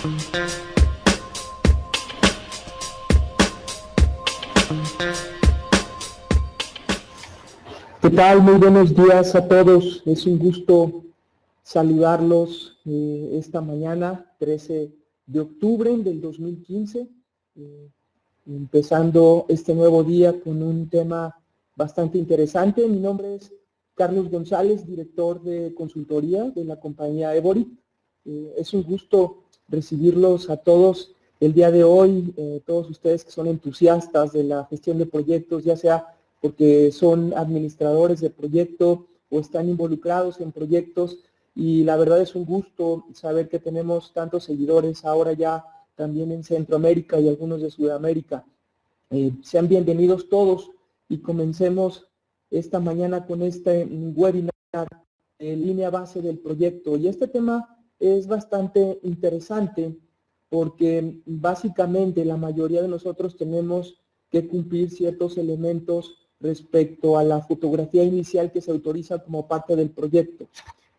¿Qué tal? Muy buenos días a todos. Es un gusto saludarlos esta mañana, 13 de octubre del 2015, empezando este nuevo día con un tema bastante interesante. Mi nombre es Carlos González, director de consultoría de la compañía Evorit. Es un gusto recibirlos a todos el día de hoy, todos ustedes que son entusiastas de la gestión de proyectos, ya sea porque son administradores de proyecto o están involucrados en proyectos, y la verdad es un gusto saber que tenemos tantos seguidores ahora ya también en Centroamérica y algunos de Sudamérica. Sean bienvenidos todos y comencemos esta mañana con este webinar en línea base del proyecto. Y este tema es bastante interesante porque básicamente la mayoría de nosotros tenemos que cumplir ciertos elementos respecto a la fotografía inicial que se autoriza como parte del proyecto.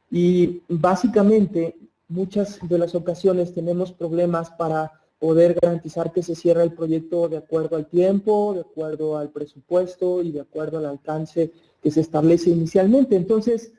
Y básicamente muchas de las ocasiones tenemos problemas para poder garantizar que se cierre el proyecto de acuerdo al tiempo, de acuerdo al presupuesto y de acuerdo al alcance que se establece inicialmente. Entonces,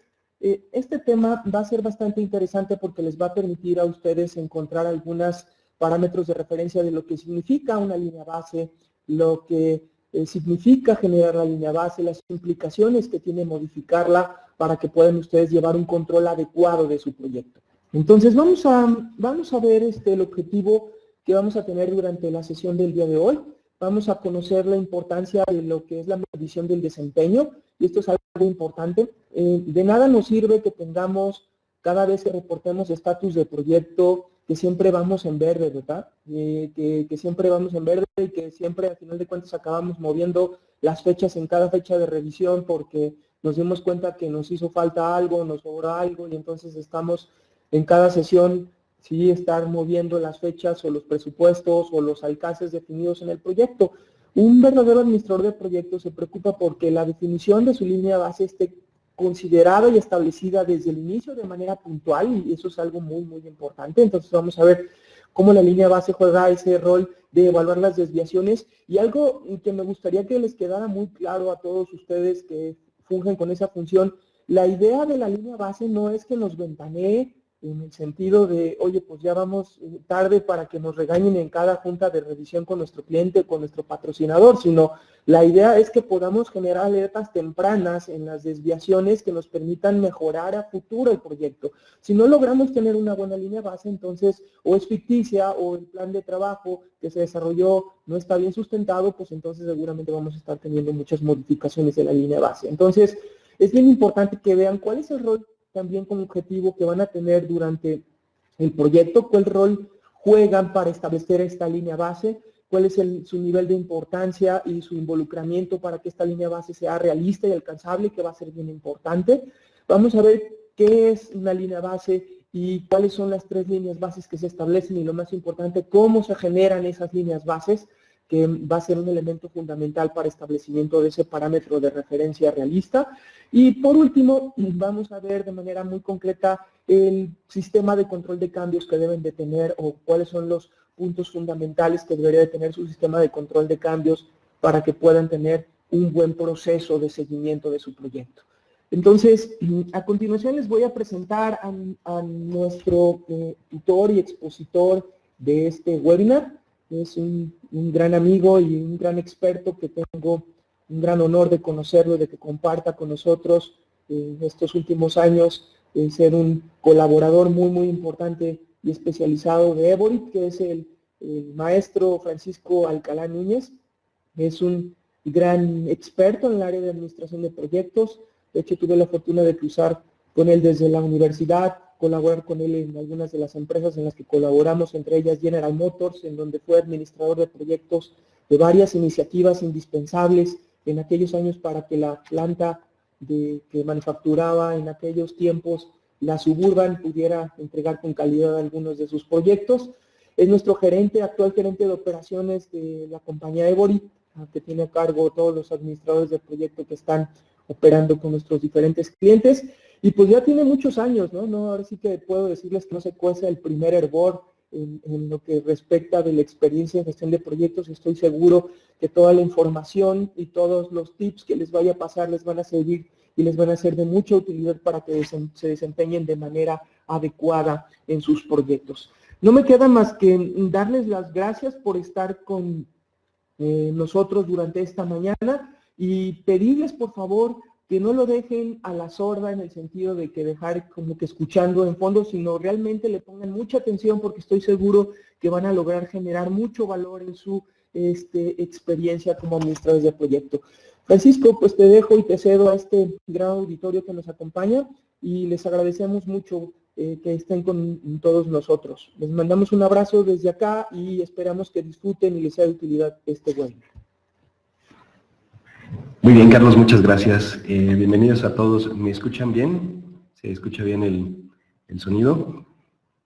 este tema va a ser bastante interesante porque les va a permitir a ustedes encontrar algunos parámetros de referencia de lo que significa una línea base, lo que significa generar la línea base, las implicaciones que tiene modificarla para que puedan ustedes llevar un control adecuado de su proyecto. Entonces vamos a ver el objetivo que vamos a tener durante la sesión del día de hoy. Vamos a conocer la importancia de lo que es la medición del desempeño, y esto es algo importante. De nada nos sirve que tengamos, cada vez que reportemos estatus de proyecto, que siempre vamos en verde, ¿verdad? Que siempre vamos en verde y que siempre, al final de cuentas, acabamos moviendo las fechas en cada fecha de revisión porque nos dimos cuenta que nos hizo falta algo, nos sobró algo, y entonces estamos en cada sesión, sí, estar moviendo las fechas o los presupuestos o los alcances definidos en el proyecto. Un verdadero administrador de proyectos se preocupa porque la definición de su línea base esté considerada y establecida desde el inicio de manera puntual, y eso es algo muy, muy importante. Entonces vamos a ver cómo la línea base juega ese rol de evaluar las desviaciones, y algo que me gustaría que les quedara muy claro a todos ustedes que fungen con esa función: la idea de la línea base no es que nos ventanee en el sentido de, oye, pues ya vamos tarde para que nos regañen en cada junta de revisión con nuestro cliente, con nuestro patrocinador, sino la idea es que podamos generar alertas tempranas en las desviaciones que nos permitan mejorar a futuro el proyecto. Si no logramos tener una buena línea base, entonces o es ficticia o el plan de trabajo que se desarrolló no está bien sustentado, pues entonces seguramente vamos a estar teniendo muchas modificaciones de la línea base. Entonces, es bien importante que vean cuál es el rol también como objetivo que van a tener durante el proyecto, cuál rol juegan para establecer esta línea base, cuál es su nivel de importancia y su involucramiento para que esta línea base sea realista y alcanzable, que va a ser bien importante. Vamos a ver qué es una línea base y cuáles son las 3 líneas bases que se establecen, y lo más importante, cómo se generan esas líneas bases, que va a ser un elemento fundamental para establecimiento de ese parámetro de referencia realista. Y por último, vamos a ver de manera muy concreta el sistema de control de cambios que deben de tener, o cuáles son los puntos fundamentales que debería de tener su sistema de control de cambios para que puedan tener un buen proceso de seguimiento de su proyecto. Entonces, a continuación les voy a presentar a nuestro tutor y expositor de este webinar. Es un gran amigo y un gran experto que tengo un gran honor de conocerlo, de que comparta con nosotros estos últimos años, ser un colaborador muy, muy importante y especializado de Evorit, que es el maestro Francisco Alcalá Núñez. Es un gran experto en el área de administración de proyectos. De hecho, tuve la fortuna de cruzar con él desde la universidad, colaborar con él en algunas de las empresas en las que colaboramos, entre ellas General Motors, en donde fue administrador de proyectos de varias iniciativas indispensables en aquellos años para que la planta que manufacturaba en aquellos tiempos, la Suburban, pudiera entregar con calidad algunos de sus proyectos. Es nuestro actual gerente de operaciones de la compañía Evorit, que tiene a cargo todos los administradores de proyecto que están operando con nuestros diferentes clientes. Y pues ya tiene muchos años, ¿no? Ahora sí que puedo decirles que no se cuece el primer hervor en lo que respecta de la experiencia en gestión de proyectos. Estoy seguro que toda la información y todos los tips que les vaya a pasar les van a servir y les van a ser de mucha utilidad para que se desempeñen de manera adecuada en sus proyectos. No me queda más que darles las gracias por estar con nosotros durante esta mañana y pedirles por favor que no lo dejen a la sorda en el sentido de que dejar como que escuchando en fondo, sino realmente le pongan mucha atención porque estoy seguro que van a lograr generar mucho valor en su experiencia como administradores de proyecto. Francisco, pues te dejo y te cedo a este gran auditorio que nos acompaña y les agradecemos mucho que estén con todos nosotros. Les mandamos un abrazo desde acá y esperamos que disfruten y les sea de utilidad este webinar. Muy bien, Carlos, muchas gracias. Bienvenidos a todos. ¿Me escuchan bien? ¿Se escucha bien el sonido?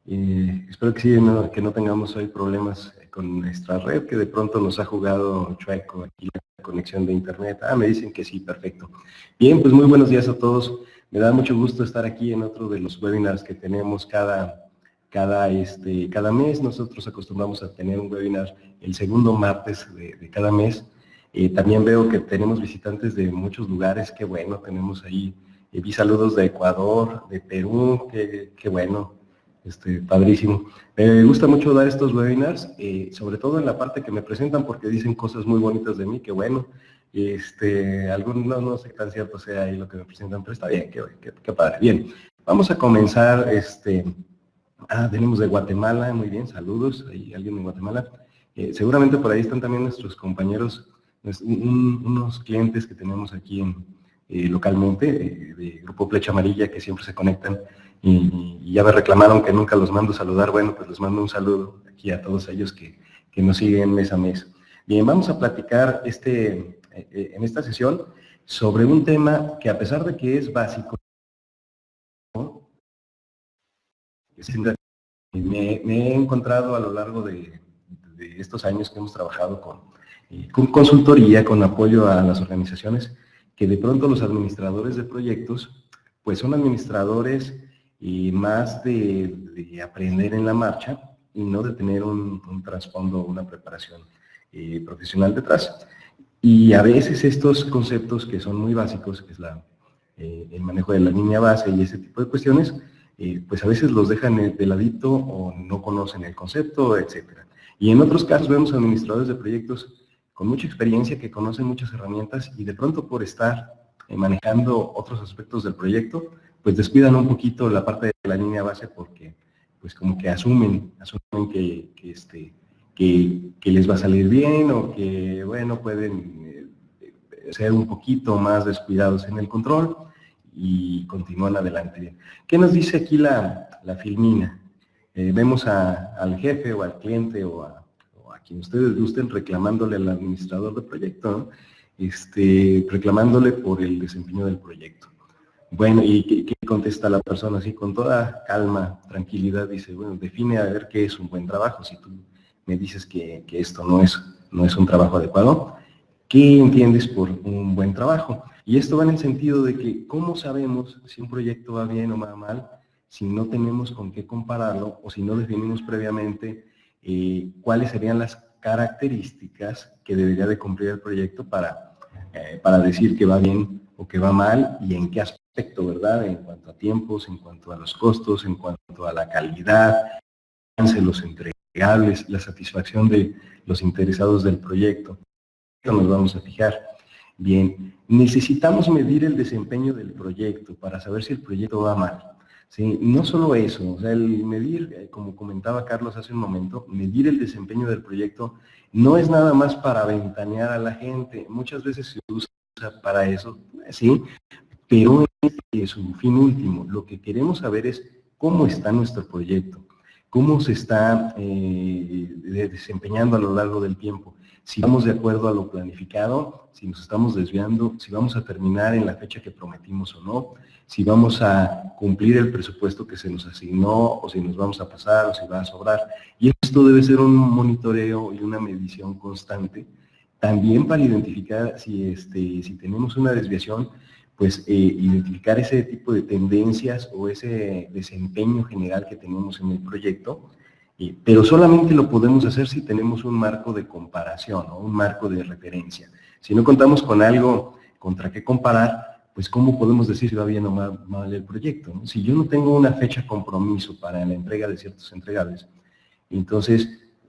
Espero que sí, que no tengamos hoy problemas con nuestra red, que de pronto nos ha jugado chueco aquí la conexión de internet. Me dicen que sí, perfecto. Bien, pues muy buenos días a todos. Me da mucho gusto estar aquí en otro de los webinars que tenemos cada mes. Nosotros acostumbramos a tener un webinar el segundo martes de cada mes. También veo que tenemos visitantes de muchos lugares, qué bueno, tenemos ahí, vi saludos de Ecuador, de Perú, qué bueno, padrísimo. Me gusta mucho dar estos webinars, sobre todo en la parte que me presentan porque dicen cosas muy bonitas de mí, qué bueno. Algunos no sé qué tan cierto sea ahí lo que me presentan, pero está bien, qué padre. Bien, vamos a comenzar, tenemos de Guatemala, muy bien, saludos, hay alguien de Guatemala. Seguramente por ahí están también nuestros compañeros, unos clientes que tenemos aquí localmente, de Grupo Flecha Amarilla, que siempre se conectan y ya me reclamaron que nunca los mando a saludar. Bueno, pues les mando un saludo aquí a todos ellos que nos siguen mes a mes. Bien, vamos a platicar en esta sesión sobre un tema que, a pesar de que es básico, me he encontrado a lo largo de estos años que hemos trabajado con consultoría, con apoyo a las organizaciones, que de pronto los administradores de proyectos, pues son administradores más de aprender en la marcha y no de tener un trasfondo, una preparación profesional detrás. Y a veces estos conceptos que son muy básicos, que es el manejo de la línea base y ese tipo de cuestiones, pues a veces los dejan de ladito o no conocen el concepto, etcétera. Y en otros casos vemos administradores de proyectos con mucha experiencia que conocen muchas herramientas y de pronto por estar manejando otros aspectos del proyecto, pues descuidan un poquito la parte de la línea base porque pues como que asumen que les va a salir bien o que, bueno, pueden ser un poquito más descuidados en el control y continúan adelante bien. ¿Qué nos dice aquí la filmina? Vemos al jefe o al cliente o a quien ustedes gusten reclamándole al administrador de proyecto, ¿no? Reclamándole por el desempeño del proyecto. Bueno, ¿y qué contesta la persona? Así con toda calma, tranquilidad, dice, bueno, define a ver qué es un buen trabajo. Si tú me dices que esto no es un trabajo adecuado, ¿qué entiendes por un buen trabajo? Y esto va en el sentido de que, ¿cómo sabemos si un proyecto va bien o va mal si no tenemos con qué compararlo o si no definimos previamente cuáles serían las características que debería de cumplir el proyecto para decir que va bien o que va mal y en qué aspecto, ¿verdad? En cuanto a tiempos, en cuanto a los costos, en cuanto a la calidad, los entregables, la satisfacción de los interesados del proyecto. Nos vamos a fijar. Bien, necesitamos medir el desempeño del proyecto para saber si el proyecto va mal. ¿Sí? No solo eso, o sea, el medir, como comentaba Carlos hace un momento, medir el desempeño del proyecto no es nada más para ventanear a la gente. Muchas veces se usa para eso, sí, pero es su fin último. Lo que queremos saber es cómo está nuestro proyecto, cómo se está desempeñando a lo largo del tiempo, si vamos de acuerdo a lo planificado, si nos estamos desviando, si vamos a terminar en la fecha que prometimos o no, si vamos a cumplir el presupuesto que se nos asignó o si nos vamos a pasar o si va a sobrar. Y esto debe ser un monitoreo y una medición constante, también para identificar si tenemos una desviación, pues identificar ese tipo de tendencias o ese desempeño general que tenemos en el proyecto Pero solamente lo podemos hacer si tenemos un marco de comparación, ¿no? Un marco de referencia. Si no contamos con algo contra qué comparar, pues ¿cómo podemos decir si va bien o mal el proyecto, ¿no? Si yo no tengo una fecha compromiso para la entrega de ciertos entregables, entonces,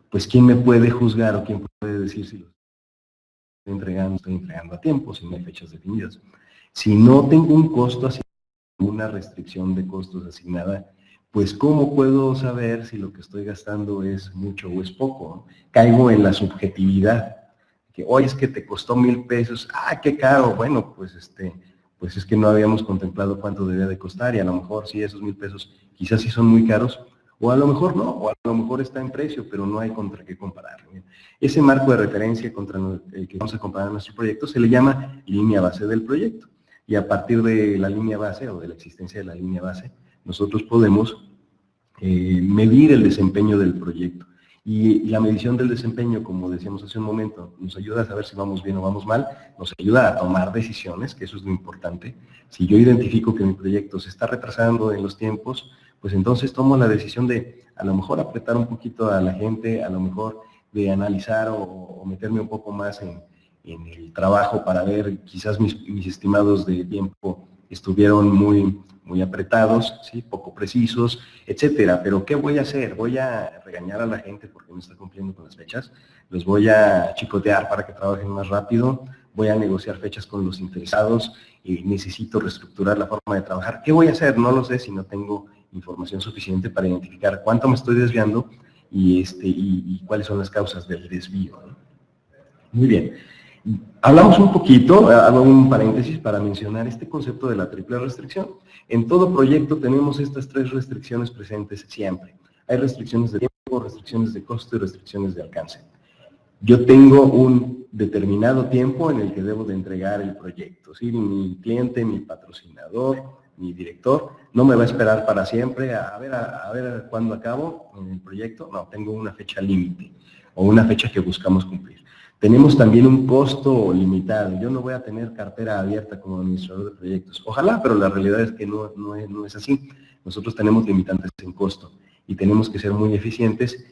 pues ¿quién me puede juzgar o quién puede decir si lo estoy entregando a tiempo, si no hay fechas definidas? Si no tengo un costo asignado, una restricción de costos asignada, pues ¿cómo puedo saber si lo que estoy gastando es mucho o es poco? Caigo en la subjetividad, que hoy es que te costó 1,000 pesos, ¡ah, qué caro! Bueno, pues es que no habíamos contemplado cuánto debía de costar y a lo mejor sí, esos 1,000 pesos quizás sí son muy caros, o a lo mejor no, o a lo mejor está en precio, pero no hay contra qué comparar. Ese marco de referencia contra el que vamos a comparar nuestro proyecto se le llama línea base del proyecto. Y a partir de la línea base o de la existencia de la línea base, nosotros podemos medir el desempeño del proyecto. Y la medición del desempeño, como decíamos hace un momento, nos ayuda a saber si vamos bien o vamos mal, nos ayuda a tomar decisiones, que eso es lo importante. Si yo identifico que mi proyecto se está retrasando en los tiempos, pues entonces tomo la decisión de a lo mejor apretar un poquito a la gente, a lo mejor de analizar o meterme un poco más en el trabajo para ver, quizás mis estimados de tiempo estuvieron muy apretados, ¿sí? Poco precisos, etcétera. Pero ¿qué voy a hacer? ¿Voy a regañar a la gente porque no está cumpliendo con las fechas? ¿Los voy a chicotear para que trabajen más rápido? ¿Voy a negociar fechas con los interesados? ¿Necesito reestructurar la forma de trabajar? ¿Qué voy a hacer? No lo sé si no tengo información suficiente para identificar cuánto me estoy desviando y cuáles son las causas del desvío, ¿no? Muy bien. Hablamos un poquito, hago un paréntesis para mencionar este concepto de la triple restricción. En todo proyecto tenemos estas 3 restricciones presentes siempre. Hay restricciones de tiempo, restricciones de costo y restricciones de alcance. Yo tengo un determinado tiempo en el que debo de entregar el proyecto, ¿sí? Mi cliente, mi patrocinador, mi director, no me va a esperar para siempre a ver cuándo acabo en el proyecto. No, tengo una fecha límite o una fecha que buscamos cumplir. Tenemos también un costo limitado. Yo no voy a tener cartera abierta como administrador de proyectos. Ojalá, pero la realidad es que no es así. Nosotros tenemos limitantes en costo y tenemos que ser muy eficientes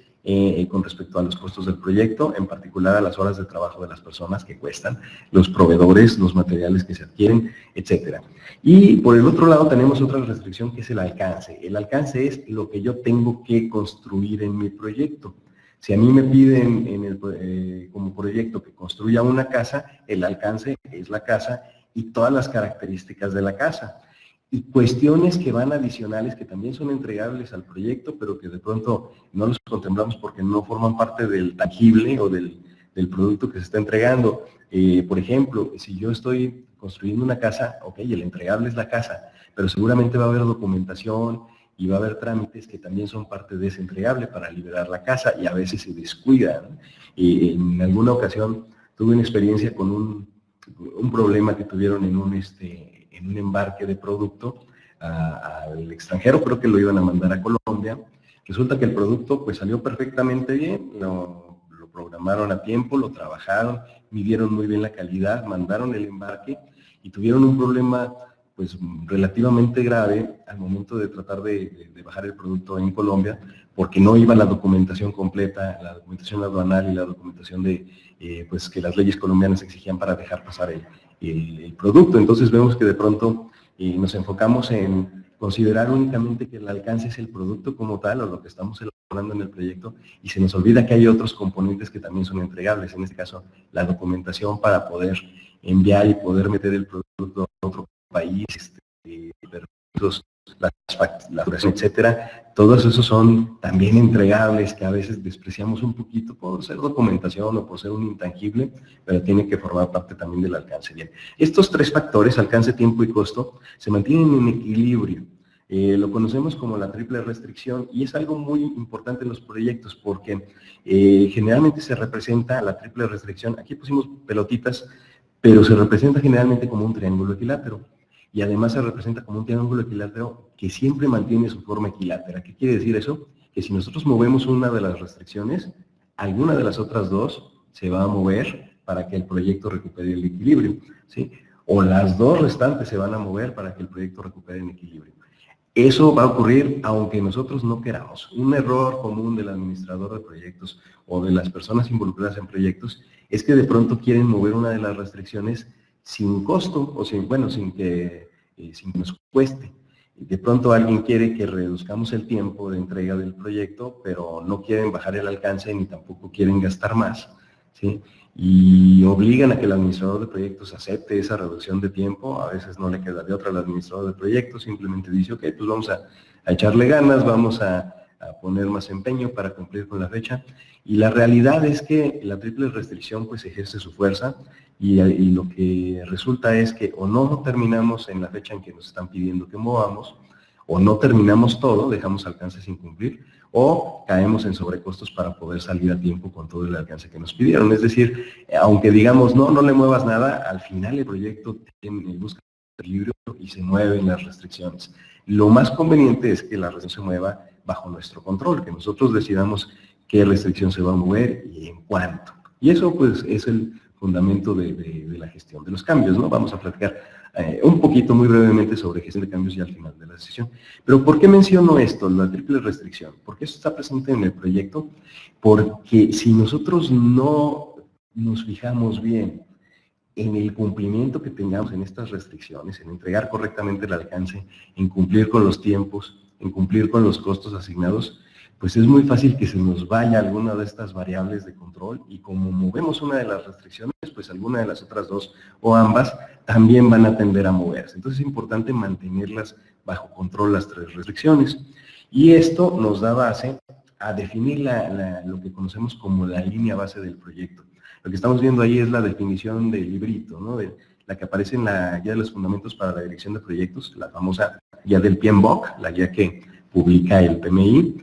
con respecto a los costos del proyecto, en particular a las horas de trabajo de las personas que cuestan, los proveedores, los materiales que se adquieren, etcétera. Y por el otro lado tenemos otra restricción que es el alcance. El alcance es lo que yo tengo que construir en mi proyecto. Si a mí me piden como proyecto que construya una casa, el alcance es la casa y todas las características de la casa. Y cuestiones que van adicionales, que también son entregables al proyecto, pero que de pronto no los contemplamos porque no forman parte del tangible o del producto que se está entregando. Por ejemplo, si yo estoy construyendo una casa, ok, el entregable es la casa, pero seguramente va a haber documentación y va a haber trámites que también son parte de ese entregable para liberar la casa y a veces se descuidan. En alguna ocasión tuve una experiencia con un problema que tuvieron en un embarque de producto al extranjero, creo que lo iban a mandar a Colombia. Resulta que el producto pues salió perfectamente bien, lo programaron a tiempo, lo trabajaron, midieron muy bien la calidad, mandaron el embarque y tuvieron un problema pues relativamente grave al momento de tratar de bajar el producto en Colombia, porque no iba la documentación completa, la documentación aduanal y la documentación pues que las leyes colombianas exigían para dejar pasar el producto. Entonces vemos que de pronto nos enfocamos en considerar únicamente que el alcance es el producto como tal o lo que estamos elaborando en el proyecto y se nos olvida que hay otros componentes que también son entregables, en este caso la documentación para poder enviar y poder meter el producto a otro país, permisos, la facturación, etcétera. Todos esos son también entregables que a veces despreciamos un poquito por ser documentación o por ser un intangible, pero tiene que formar parte también del alcance. Bien, estos 3 factores, alcance, tiempo y costo, se mantienen en equilibrio. Lo conocemos como la triple restricción y es algo muy importante en los proyectos porque generalmente se representa la triple restricción, aquí pusimos pelotitas, pero se representa generalmente como un triángulo equilátero. Y además se representa como un triángulo equilátero que siempre mantiene su forma equilátera. ¿Qué quiere decir eso? Que si nosotros movemos una de las restricciones, alguna de las otras 2 se va a mover para que el proyecto recupere el equilibrio, ¿sí? O las 2 restantes se van a mover para que el proyecto recupere el equilibrio. Eso va a ocurrir aunque nosotros no queramos. Un error común del administrador de proyectos o de las personas involucradas en proyectos es que de pronto quieren mover una de las restricciones sin costo o sin que nos cueste. De pronto alguien quiere que reduzcamos el tiempo de entrega del proyecto, pero no quieren bajar el alcance ni tampoco quieren gastar más, ¿sí? Y obligan a que el administrador de proyectos acepte esa reducción de tiempo. A veces no le queda de otra al administrador de proyectos, simplemente dice, ok, pues vamos a echarle ganas, vamos a poner más empeño para cumplir con la fecha. Y la realidad es que la triple restricción pues ejerce su fuerza y lo que resulta es que o no terminamos en la fecha en que nos están pidiendo que movamos, o no terminamos todo, dejamos alcance sin cumplir, o caemos en sobrecostos para poder salir a tiempo con todo el alcance que nos pidieron. Es decir, aunque digamos, no le muevas nada, al final el proyecto busca equilibrio y se mueven las restricciones. Lo más conveniente es que la restricción se mueva bajo nuestro control, que nosotros decidamos qué restricción se va a mover y en cuánto. Y eso pues es el fundamento de la gestión de los cambios, ¿no? Vamos a platicar un poquito, muy brevemente, sobre gestión de cambios ya al final de la sesión. Pero ¿por qué menciono esto, la triple restricción? Porque eso está presente en el proyecto, porque si nosotros no nos fijamos bien en el cumplimiento que tengamos en estas restricciones, en entregar correctamente el alcance, en cumplir con los tiempos, en cumplir con los costos asignados, pues es muy fácil que se nos vaya alguna de estas variables de control y como movemos una de las restricciones, pues alguna de las otras dos o ambas también van a tender a moverse. Entonces es importante mantenerlas bajo control las tres restricciones. Y esto nos da base a definir lo que conocemos como la línea base del proyecto. Lo que estamos viendo ahí es la definición del librito, ¿no? La que aparece en la guía de los fundamentos para la dirección de proyectos, la famosa guía del PMBOK, la guía que publica el PMI.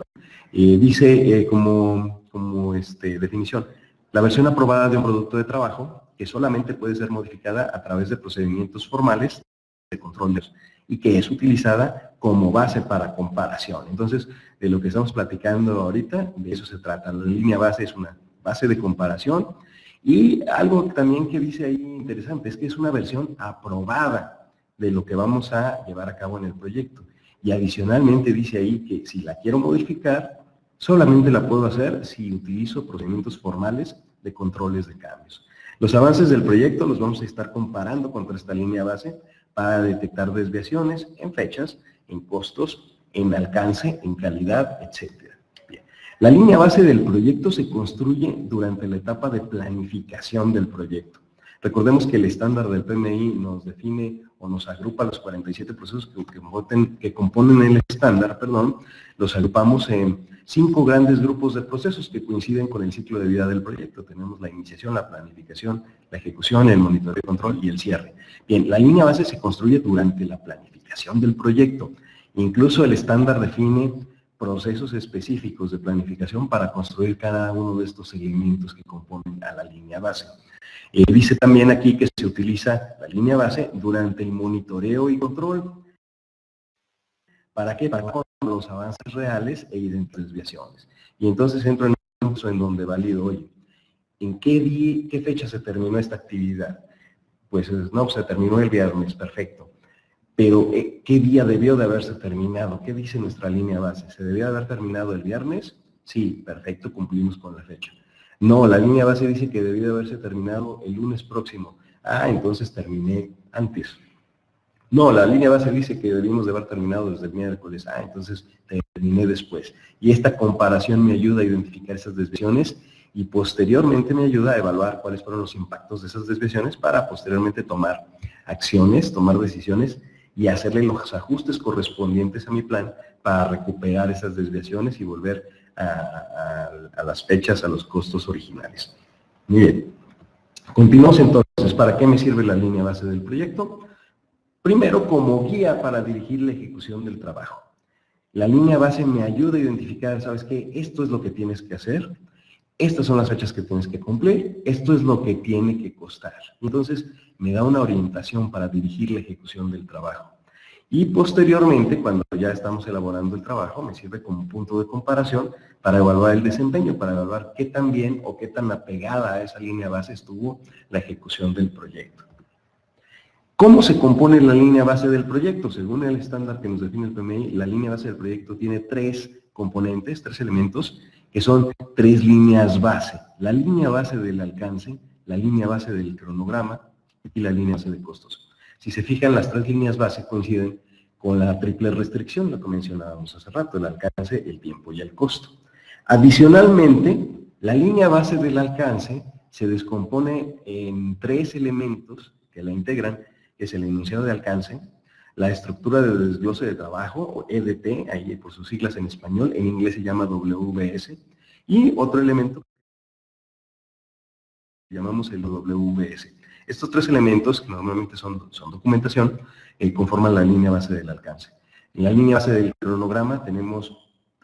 Dice como definición, la versión aprobada de un producto de trabajo que solamente puede ser modificada a través de procedimientos formales de control y que es utilizada como base para comparación. Entonces, de lo que estamos platicando ahorita, de eso se trata. La línea base es una base de comparación y algo también que dice ahí interesante es que es una versión aprobada de lo que vamos a llevar a cabo en el proyecto. Y adicionalmente dice ahí que si la quiero modificar, solamente la puedo hacer si utilizo procedimientos formales de controles de cambios. Los avances del proyecto los vamos a estar comparando contra esta línea base para detectar desviaciones en fechas, en costos, en alcance, en calidad, etc. Bien. La línea base del proyecto se construye durante la etapa de planificación del proyecto. Recordemos que el estándar del PMI nos define o nos agrupa los 47 procesos que componen el estándar, los agrupamos en 5 grandes grupos de procesos que coinciden con el ciclo de vida del proyecto. Tenemos la iniciación, la planificación, la ejecución, el monitoreo y control y el cierre. Bien, la línea base se construye durante la planificación del proyecto. Incluso el estándar define procesos específicos de planificación para construir cada uno de estos elementos que componen a la línea base. Dice también aquí que se utiliza la línea base durante el monitoreo y control. ¿Para qué? Para los avances reales e identificar desviaciones. Y entonces entro en un punto en donde valido, oye, ¿en qué fecha se terminó esta actividad? Pues no, se terminó el viernes, perfecto. Pero, ¿qué día debió de haberse terminado? ¿Qué dice nuestra línea base? ¿Se debió de haber terminado el viernes? Sí, perfecto, cumplimos con la fecha. No, la línea base dice que debió de haberse terminado el lunes próximo. Ah, entonces terminé antes. No, la línea base dice que debimos de haber terminado desde el miércoles. Ah, entonces terminé después. Y esta comparación me ayuda a identificar esas desviaciones y posteriormente me ayuda a evaluar cuáles fueron los impactos de esas desviaciones para posteriormente tomar acciones, tomar decisiones y hacerle los ajustes correspondientes a mi plan para recuperar esas desviaciones y volver a las fechas, a los costos originales. Muy bien. Continuamos entonces. ¿Para qué me sirve la línea base del proyecto? Primero, como guía para dirigir la ejecución del trabajo. La línea base me ayuda a identificar, ¿sabes qué? Esto es lo que tienes que hacer, estas son las fechas que tienes que cumplir, esto es lo que tiene que costar. Entonces, me da una orientación para dirigir la ejecución del trabajo. Y posteriormente, cuando ya estamos elaborando el trabajo, me sirve como punto de comparación para evaluar el desempeño, para evaluar qué tan bien o qué tan apegada a esa línea base estuvo la ejecución del proyecto. ¿Cómo se compone la línea base del proyecto? Según el estándar que nos define el PMI, la línea base del proyecto tiene 3 componentes, 3 elementos, que son 3 líneas base. La línea base del alcance, la línea base del cronograma y la línea base de costos. Si se fijan, las 3 líneas base coinciden con la triple restricción, lo que mencionábamos hace rato, el alcance, el tiempo y el costo. Adicionalmente, la línea base del alcance se descompone en 3 elementos que la integran, que es el enunciado de alcance, la estructura de desglose de trabajo, o EDT, ahí por sus siglas en español, en inglés se llama WBS, y otro elemento que llamamos el WBS. Estos 3 elementos, que normalmente son documentación, conforman la línea base del alcance. En la línea base del cronograma tenemos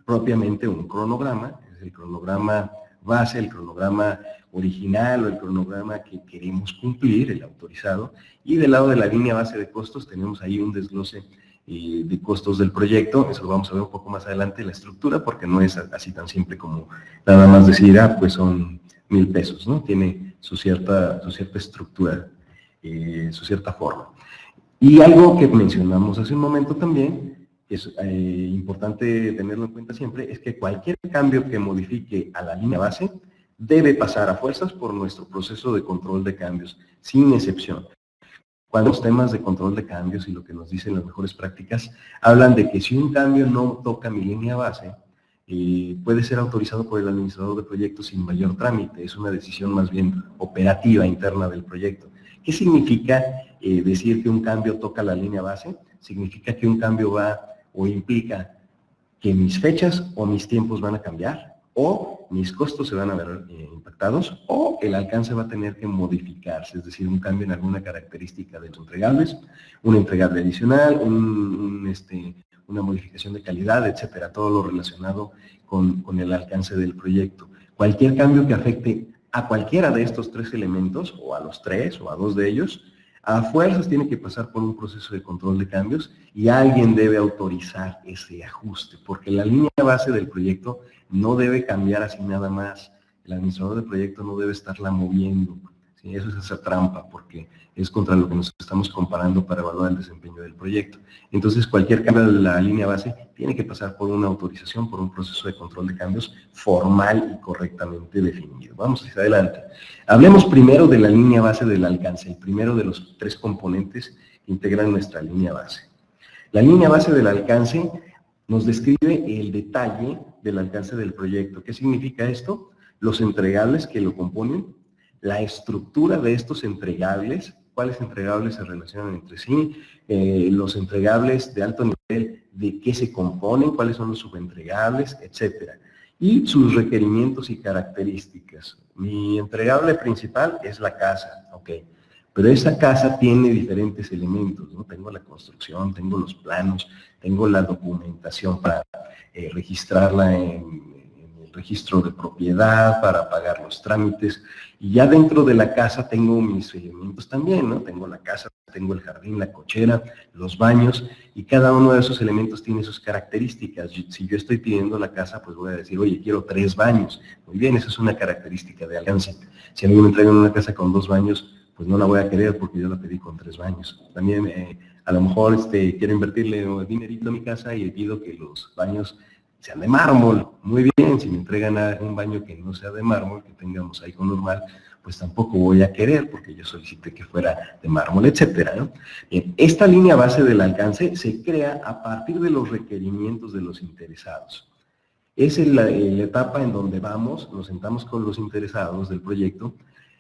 propiamente un cronograma, es el cronograma base, el cronograma original o el cronograma que queremos cumplir, el autorizado, y del lado de la línea base de costos tenemos ahí un desglose de costos del proyecto. Eso lo vamos a ver un poco más adelante, la estructura, porque no es así tan simple como nada más decir, pues son 1,000 pesos, ¿no? Tiene su cierta estructura, su cierta forma. Y algo que mencionamos hace un momento también, que es importante tenerlo en cuenta siempre, es que cualquier cambio que modifique a la línea base debe pasar a fuerzas por nuestro proceso de control de cambios, sin excepción. Cuando los temas de control de cambios y lo que nos dicen las mejores prácticas, hablan de que si un cambio no toca mi línea base, puede ser autorizado por el administrador de proyectos sin mayor trámite. Es una decisión más bien operativa interna del proyecto. ¿Qué significa decir que un cambio toca la línea base? Significa que un cambio va o implica que mis fechas o mis tiempos van a cambiar, o mis costos se van a ver impactados, o el alcance va a tener que modificarse, es decir, un cambio en alguna característica de los entregables, un entregable adicional, una modificación de calidad, etcétera, todo lo relacionado con el alcance del proyecto. Cualquier cambio que afecte a cualquiera de estos 3 elementos, o a los 3, o a 2 de ellos, a fuerzas tiene que pasar por un proceso de control de cambios y alguien debe autorizar ese ajuste, porque la línea base del proyecto no debe cambiar así nada más. El administrador del proyecto no debe estarla moviendo. ¿Sí? Eso es hacer trampa, porque es contra lo que nos estamos comparando para evaluar el desempeño del proyecto. Entonces, cualquier cambio de la línea base tiene que pasar por una autorización, por un proceso de control de cambios formal y correctamente definido. Vamos hacia adelante. Hablemos primero de la línea base del alcance, el primero de los 3 componentes que integran nuestra línea base. La línea base del alcance nos describe el detalle del alcance del proyecto. ¿Qué significa esto? Los entregables que lo componen, la estructura de estos entregables, cuáles entregables se relacionan entre sí, los entregables de alto nivel, de qué se componen, cuáles son los subentregables, etcétera. Y sus requerimientos y características. Mi entregable principal es la casa, ok. Pero esa casa tiene diferentes elementos, ¿no? Tengo la construcción, tengo los planos, tengo la documentación para registrarla en el registro de propiedad, para pagar los trámites, y ya dentro de la casa tengo mis elementos también, ¿no? Tengo la casa, tengo el jardín, la cochera, los baños, y cada uno de esos elementos tiene sus características. Si yo estoy pidiendo la casa, pues voy a decir, oye, quiero 3 baños. Muy bien, esa es una característica de alcance. Si a mí me entregan una casa con 2 baños, pues no la voy a querer porque yo la pedí con 3 baños. También a lo mejor quiero invertirle dinerito a mi casa y pido que los baños sean de mármol. Muy bien, si me entregan un baño que no sea de mármol, que tenga mosaico normal, pues tampoco voy a querer porque yo solicité que fuera de mármol, etcétera, ¿no? Bien, esta línea base del alcance se crea a partir de los requerimientos de los interesados. Es la etapa en donde nos sentamos con los interesados del proyecto,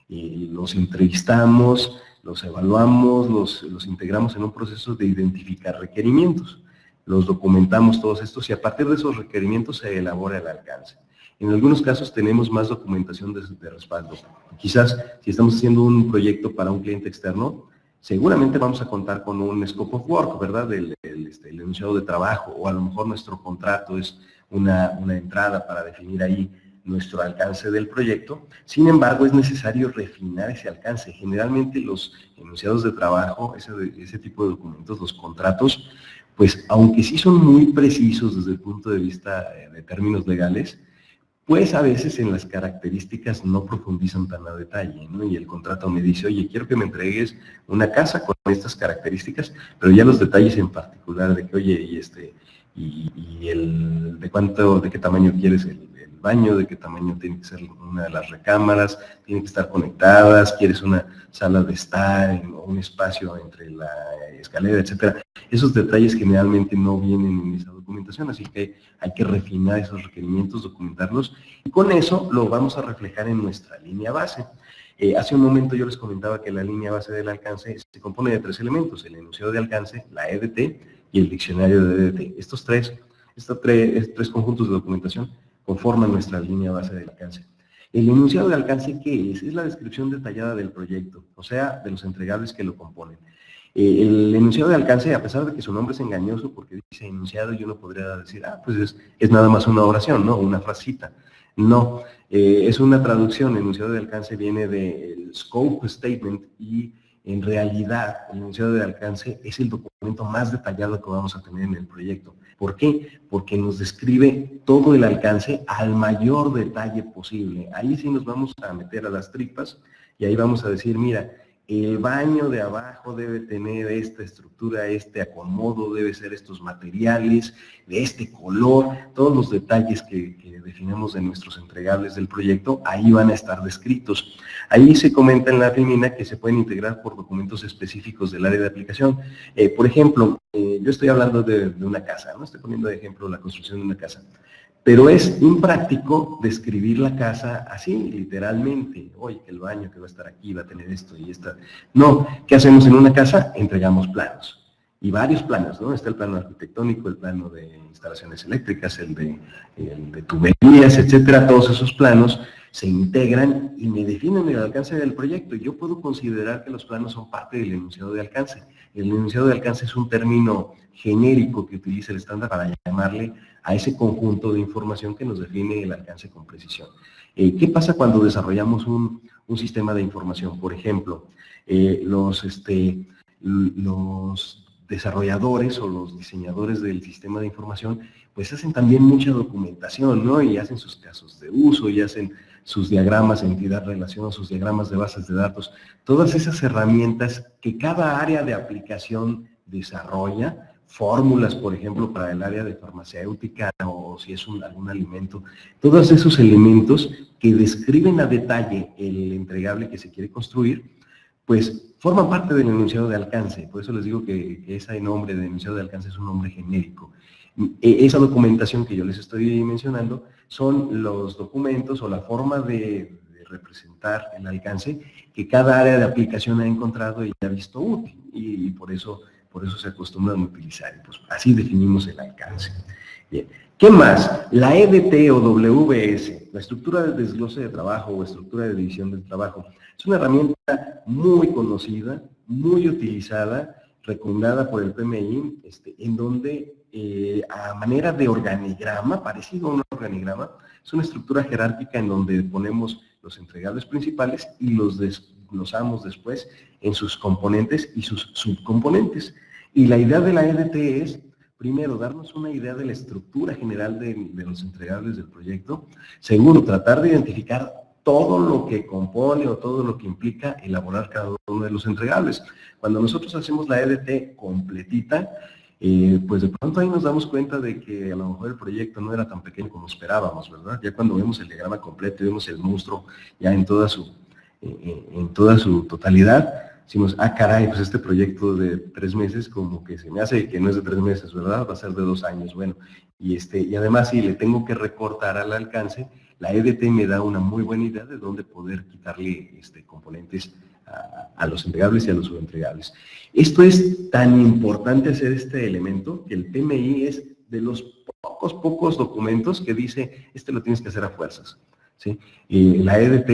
y los entrevistamos, los evaluamos, los integramos en un proceso de identificar requerimientos. Los documentamos todos estos y a partir de esos requerimientos se elabora el alcance. En algunos casos tenemos más documentación de respaldo. Quizás si estamos haciendo un proyecto para un cliente externo, seguramente vamos a contar con un scope of work, ¿verdad? El enunciado de trabajo, o a lo mejor nuestro contrato es una entrada para definir ahí nuestro alcance del proyecto. Sin embargo, es necesario refinar ese alcance. Generalmente los enunciados de trabajo, ese tipo de documentos, los contratos, pues aunque sí son muy precisos desde el punto de vista de términos legales, pues a veces en las características no profundizan tan a detalle, ¿no? Y el contrato me dice, oye, quiero que me entregues una casa con estas características, pero ya los detalles en particular de que, oye, de qué tamaño quieres el baño, de qué tamaño tiene que ser una de las recámaras, tiene que estar conectadas, quieres una sala de estar o un espacio entre la escalera, etcétera. Esos detalles generalmente no vienen en esa documentación, así que hay que refinar esos requerimientos, documentarlos, y con eso lo vamos a reflejar en nuestra línea base. Hace un momento yo les comentaba que la línea base del alcance se compone de 3 elementos: el enunciado de alcance, la EDT y el diccionario de EDT. Estos tres conjuntos de documentación conforman nuestra línea base del alcance. El enunciado de alcance, ¿qué es? Es la descripción detallada del proyecto, o sea, de los entregables que lo componen. El enunciado de alcance, a pesar de que su nombre es engañoso porque dice enunciado, yo no podría decir, pues es nada más una oración, ¿no? Una frasita. No, es una traducción. El enunciado de alcance viene del scope statement y en realidad el enunciado de alcance es el documento más detallado que vamos a tener en el proyecto. ¿Por qué? Porque nos describe todo el alcance al mayor detalle posible. Ahí sí nos vamos a meter a las tripas y ahí vamos a decir, mira, el baño de abajo debe tener esta estructura, este acomodo, debe ser estos materiales, de este color, todos los detalles que definimos de nuestros entregables del proyecto, ahí van a estar descritos. Ahí se comenta en la filmina que se pueden integrar por documentos específicos del área de aplicación. Por ejemplo, yo estoy hablando de una casa, ¿no? Estoy poniendo de ejemplo la construcción de una casa. Pero es impráctico describir la casa así, literalmente. Oye, que el baño que va a estar aquí va a tener esto y esta. No, ¿qué hacemos en una casa? Entregamos planos. Y varios planos, ¿no? Está el plano arquitectónico, el plano de instalaciones eléctricas, el de tuberías, etcétera. Todos esos planos se integran y me definen el alcance del proyecto. Yo puedo considerar que los planos son parte del enunciado de alcance. El enunciado de alcance es un término genérico que utiliza el estándar para llamarle a ese conjunto de información que nos define el alcance con precisión. ¿Qué pasa cuando desarrollamos un sistema de información? Por ejemplo, los desarrolladores o los diseñadores del sistema de información pues hacen también mucha documentación, ¿no? Y hacen sus casos de uso, y hacen sus diagramas de entidad-relación, sus diagramas de bases de datos, todas esas herramientas que cada área de aplicación desarrolla, fórmulas, por ejemplo, para el área de farmacéutica o si es algún alimento, todos esos elementos que describen a detalle el entregable que se quiere construir, pues forman parte del enunciado de alcance. Por eso les digo que ese nombre de enunciado de alcance es un nombre genérico. Esa documentación que yo les estoy mencionando son los documentos o la forma de representar el alcance que cada área de aplicación ha encontrado y ha visto útil, y por eso se acostumbran a utilizar. Pues así definimos el alcance. Bien. ¿Qué más? La EDT o WS, la estructura de desglose de trabajo o estructura de división del trabajo, es una herramienta muy conocida, muy utilizada, recomendada por el PMI, en donde a manera de organigrama, parecido a un organigrama, es una estructura jerárquica en donde ponemos los entregables principales y los desglosamos después en sus componentes y sus subcomponentes. Y la idea de la EDT es, primero, darnos una idea de la estructura general de los entregables del proyecto. Segundo, tratar de identificar todo lo que compone o todo lo que implica elaborar cada uno de los entregables. Cuando nosotros hacemos la EDT completita, pues de pronto ahí nos damos cuenta de que a lo mejor el proyecto no era tan pequeño como esperábamos, ¿verdad? Ya cuando vemos el diagrama completo y vemos el monstruo ya en toda su totalidad, decimos, caray, pues este proyecto de 3 meses como que se me hace que no es de 3 meses, ¿verdad? Va a ser de 2 años, bueno. Y además si le tengo que recortar al alcance, la EDT me da una muy buena idea de dónde poder quitarle componentes a los entregables y a los subentregables. Esto es tan importante hacer este elemento que el PMI es de los pocos documentos que dice, lo tienes que hacer a fuerzas, ¿sí? La EDT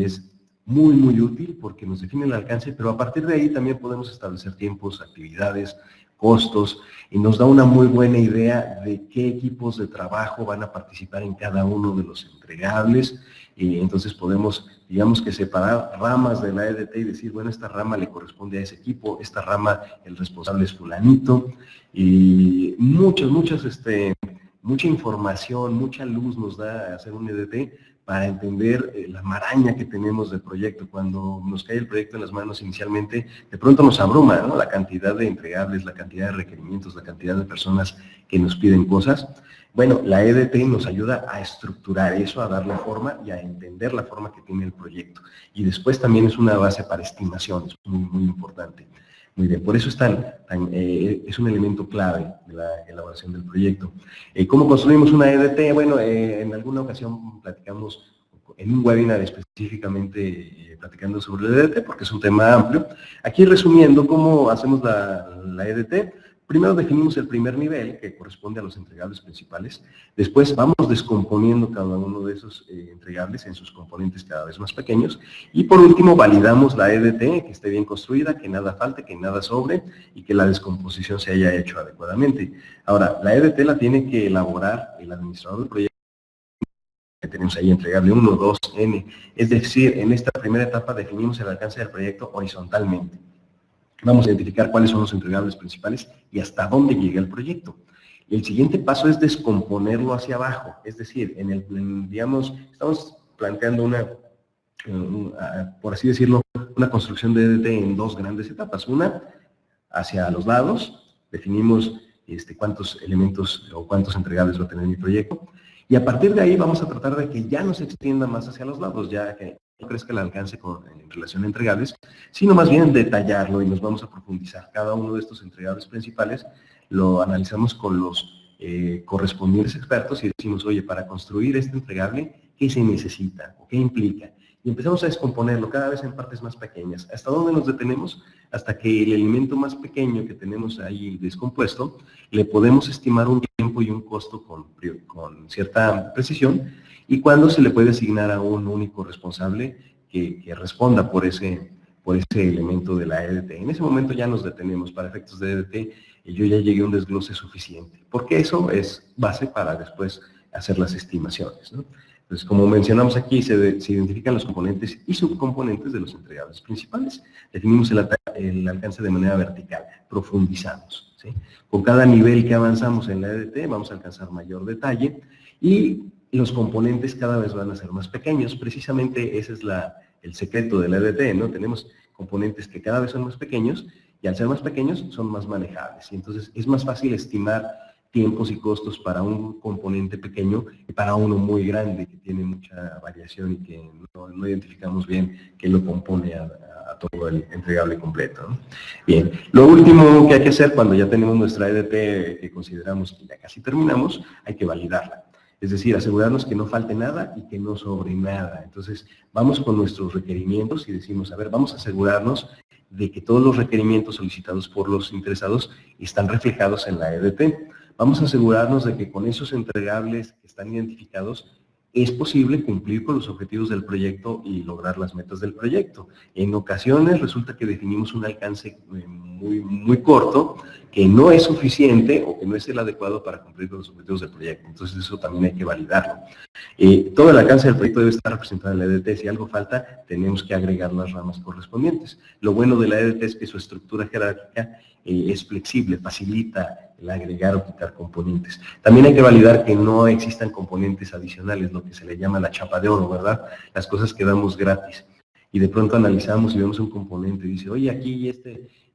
es muy útil porque nos define el alcance, pero a partir de ahí también podemos establecer tiempos, actividades, costos, y nos da una muy buena idea de qué equipos de trabajo van a participar en cada uno de los entregables. Entonces podemos, digamos que separar ramas de la EDT y decir, bueno, esta rama le corresponde a ese equipo, esta rama el responsable es fulanito, y muchas mucha información, mucha luz nos da hacer un EDT para entender la maraña que tenemos del proyecto. Cuando nos cae el proyecto en las manos inicialmente, de pronto nos abruma, ¿no? La cantidad de entregables, la cantidad de requerimientos, la cantidad de personas que nos piden cosas. Bueno, la EDT nos ayuda a estructurar eso, a darle forma y a entender la forma que tiene el proyecto. Y después también es una base para estimaciones, muy importante. Muy bien, por eso es un elemento clave de la elaboración del proyecto. ¿Cómo construimos una EDT? Bueno, en alguna ocasión platicamos en un webinar específicamente platicando sobre la EDT, porque es un tema amplio. Aquí resumiendo cómo hacemos la EDT. Primero definimos el primer nivel, que corresponde a los entregables principales. Después vamos descomponiendo cada uno de esos entregables en sus componentes cada vez más pequeños. Y por último validamos la EDT, que esté bien construida, que nada falte, que nada sobre y que la descomposición se haya hecho adecuadamente. Ahora, la EDT la tiene que elaborar el administrador del proyecto. Tenemos ahí entregable 1, 2, N. Es decir, en esta primera etapa definimos el alcance del proyecto horizontalmente. Vamos a identificar cuáles son los entregables principales y hasta dónde llega el proyecto. El siguiente paso es descomponerlo hacia abajo, es decir, digamos, estamos planteando por así decirlo, una construcción de EDT en dos grandes etapas. Una, hacia los lados, definimos cuántos elementos o cuántos entregables va a tener mi proyecto, y a partir de ahí vamos a tratar de que ya no se extienda más hacia los lados, ya que no crezca el alcance en relación a entregables, sino más bien detallarlo y nos vamos a profundizar. Cada uno de estos entregables principales lo analizamos con los correspondientes expertos y decimos, oye, para construir este entregable, ¿qué se necesita? ¿O qué implica? Y empezamos a descomponerlo cada vez en partes más pequeñas. ¿Hasta dónde nos detenemos? Hasta que el elemento más pequeño que tenemos ahí descompuesto, le podemos estimar un tiempo y un costo con cierta precisión, y cuándo se le puede asignar a un único responsable que responda por ese elemento de la EDT. En ese momento ya nos detenemos. Para efectos de EDT, yo ya llegué a un desglose suficiente, porque eso es base para después hacer las estimaciones, ¿no? Entonces, como mencionamos aquí, se identifican los componentes y subcomponentes de los entregables principales. Definimos el alcance de manera vertical, profundizamos, ¿sí? Con cada nivel que avanzamos en la EDT vamos a alcanzar mayor detalle y los componentes cada vez van a ser más pequeños. Precisamente ese es el secreto de la EDT, ¿no? Tenemos componentes que cada vez son más pequeños y al ser más pequeños son más manejables. Y entonces es más fácil estimar tiempos y costos para un componente pequeño que para uno muy grande, que tiene mucha variación y que no identificamos bien qué lo compone a todo el entregable completo, ¿no? Bien, lo último que hay que hacer cuando ya tenemos nuestra EDT que consideramos que ya casi terminamos, hay que validarla. Es decir, asegurarnos que no falte nada y que no sobre nada. Entonces, vamos con nuestros requerimientos y decimos, a ver, vamos a asegurarnos de que todos los requerimientos solicitados por los interesados están reflejados en la EDT. Vamos a asegurarnos de que con esos entregables que están identificados es posible cumplir con los objetivos del proyecto y lograr las metas del proyecto. En ocasiones resulta que definimos un alcance muy corto, que no es suficiente o que no es el adecuado para cumplir con los objetivos del proyecto. Entonces eso también hay que validarlo. Todo el alcance del proyecto debe estar representado en la EDT. Si algo falta, tenemos que agregar las ramas correspondientes. Lo bueno de la EDT es que su estructura jerárquica es flexible, facilita el agregar o quitar componentes. También hay que validar que no existan componentes adicionales, lo que se le llama la chapa de oro, ¿verdad? Las cosas que damos gratis. Y de pronto analizamos y vemos un componente y dice, oye, aquí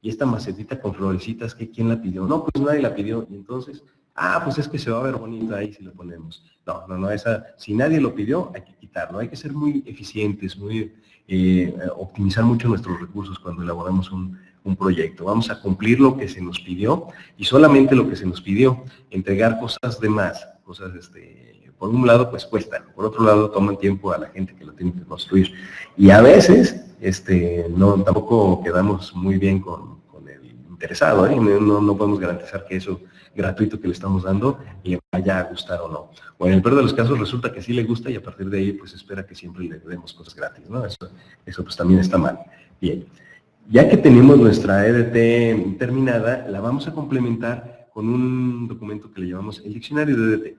y esta macetita con florecitas, ¿quién la pidió? No, pues nadie la pidió. Y entonces, pues es que se va a ver bonito ahí si lo ponemos. No, si nadie lo pidió, hay que quitarlo. Hay que ser muy eficientes, optimizar mucho nuestros recursos cuando elaboramos un proyecto. Vamos a cumplir lo que se nos pidió y solamente lo que se nos pidió. Entregar cosas de más, cosas, por un lado, pues cuestan, por otro lado, toman tiempo a la gente que lo tiene que construir. Y a veces, tampoco quedamos muy bien con el interesado, ¿eh? No podemos garantizar que eso gratuito que le estamos dando le vaya a gustar o no. O en el peor de los casos resulta que sí le gusta y a partir de ahí, pues espera que siempre le demos cosas gratis, ¿no? Eso pues también está mal. Bien. Ya que tenemos nuestra EDT terminada, la vamos a complementar con un documento que le llamamos el diccionario de EDT.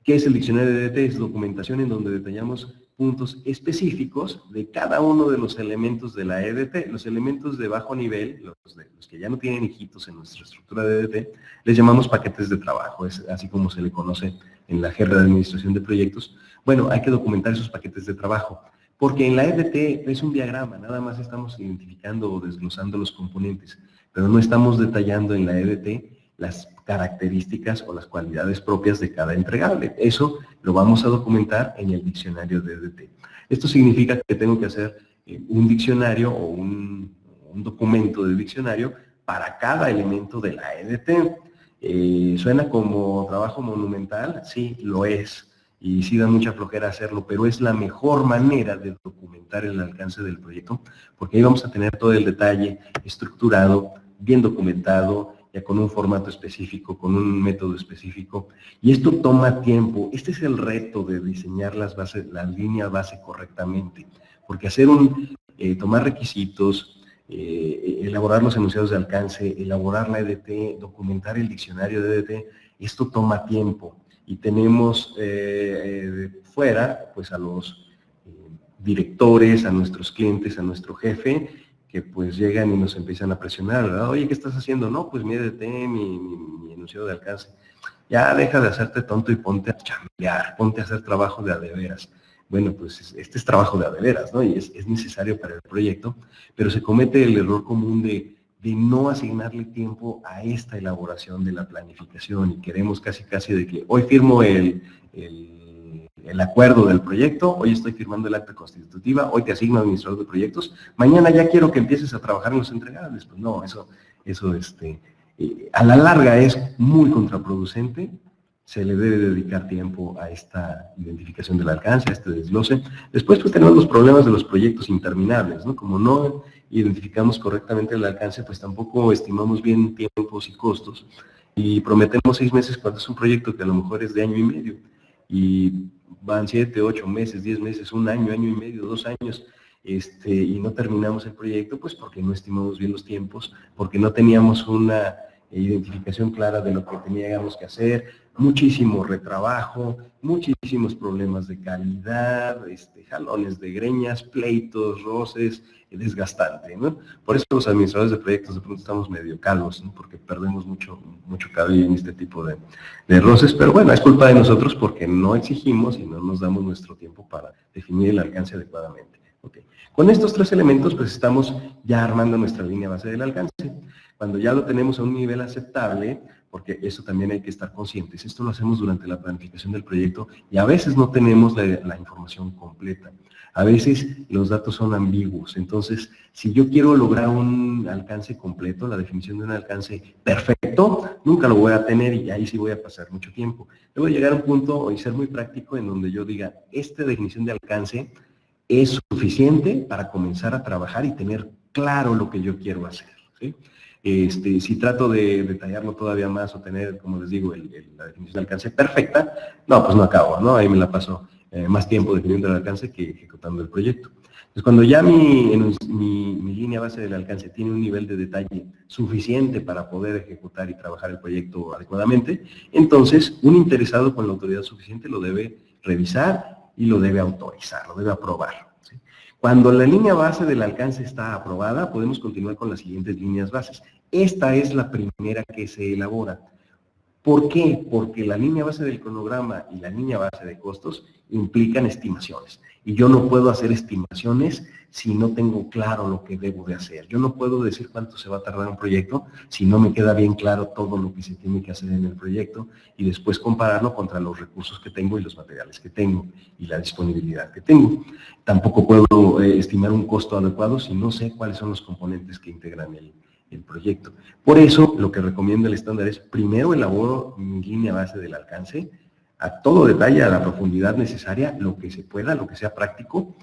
¿Qué es el diccionario de DT? Es documentación en donde detallamos puntos específicos de cada uno de los elementos de la EDT. Los elementos de bajo nivel, los que ya no tienen hijitos en nuestra estructura de EDT, les llamamos paquetes de trabajo, es así como se le conoce en la jerga de administración de proyectos. Bueno, hay que documentar esos paquetes de trabajo, porque en la EDT es un diagrama, nada más estamos identificando o desglosando los componentes, pero no estamos detallando en la EDT las características o las cualidades propias de cada entregable. Eso lo vamos a documentar en el diccionario de EDT. Esto significa que tengo que hacer un diccionario o un documento de diccionario para cada elemento de la EDT. ¿Suena como trabajo monumental? Sí, lo es. Y sí da mucha flojera hacerlo, pero es la mejor manera de documentar el alcance del proyecto, porque ahí vamos a tener todo el detalle estructurado, bien documentado, ya con un formato específico, con un método específico, y esto toma tiempo. Este es el reto de diseñar las líneas base correctamente, porque tomar requisitos, elaborar los enunciados de alcance, elaborar la EDT, documentar el diccionario de EDT, esto toma tiempo, y tenemos fuera, pues a los directores, a nuestros clientes, a nuestro jefe, que pues llegan y nos empiezan a presionar, ¿verdad? Oye, ¿qué estás haciendo? No, pues mi EDT, mi enunciado de alcance. Ya deja de hacerte tonto y ponte a chambear, ponte a hacer trabajo de a de veras. Bueno, pues este es trabajo de a de veras, ¿no? Y es necesario para el proyecto, pero se comete el error común de no asignarle tiempo a esta elaboración de la planificación, y queremos casi de que hoy firmo el acuerdo del proyecto, hoy estoy firmando el acta constitutiva, hoy te asigno administrador de proyectos, mañana ya quiero que empieces a trabajar en los entregables. Pues no, eso a la larga es muy contraproducente. Se le debe dedicar tiempo a esta identificación del alcance, a este desglose. Después pues tenemos los problemas de los proyectos interminables, ¿no? Como no identificamos correctamente el alcance, pues tampoco estimamos bien tiempos y costos, y prometemos 6 meses cuando es un proyecto que a lo mejor es de año y medio, y van 7, 8 meses, 10 meses, 1 año, año y medio, 2 años, y no terminamos el proyecto, pues porque no estimamos bien los tiempos, porque no teníamos una identificación clara de lo que teníamos que hacer, muchísimo retrabajo, muchísimos problemas de calidad, jalones de greñas, pleitos, roces, desgastante, ¿no? Por eso los administradores de proyectos de pronto estamos medio calvos, ¿no? Porque perdemos mucho cabello en este tipo de roces, pero bueno, es culpa de nosotros porque no exigimos y no nos damos nuestro tiempo para definir el alcance adecuadamente. Okay. Con estos 3 elementos, pues estamos ya armando nuestra línea base del alcance. Cuando ya lo tenemos a un nivel aceptable, porque eso también hay que estar conscientes, esto lo hacemos durante la planificación del proyecto y a veces no tenemos la información completa. A veces los datos son ambiguos, entonces si yo quiero lograr un alcance completo, la definición de un alcance perfecto, nunca lo voy a tener y ahí sí voy a pasar mucho tiempo. Debo llegar a un punto y ser muy práctico en donde yo diga, esta definición de alcance es suficiente para comenzar a trabajar y tener claro lo que yo quiero hacer, ¿sí? Si trato de detallarlo todavía más o tener, como les digo, la definición de alcance perfecta, no, pues no acabo, ¿no? Ahí me la paso más tiempo definiendo el alcance que ejecutando el proyecto. Entonces, cuando ya mi línea base del alcance tiene un nivel de detalle suficiente para poder ejecutar y trabajar el proyecto adecuadamente, entonces un interesado con la autoridad suficiente lo debe revisar y lo debe autorizar, lo debe aprobar, ¿sí? Cuando la línea base del alcance está aprobada, podemos continuar con las siguientes líneas bases. Esta es la primera que se elabora. ¿Por qué? Porque la línea base del cronograma y la línea base de costos implican estimaciones. Y yo no puedo hacer estimaciones si no tengo claro lo que debo de hacer. Yo no puedo decir cuánto se va a tardar un proyecto si no me queda bien claro todo lo que se tiene que hacer en el proyecto y después compararlo contra los recursos que tengo y los materiales que tengo y la disponibilidad que tengo. Tampoco puedo estimar un costo adecuado si no sé cuáles son los componentes que integran el proyecto. Por eso, lo que recomienda el estándar es, primero elaboro mi línea base del alcance, a todo detalle, a la profundidad necesaria, lo que se pueda, lo que sea práctico,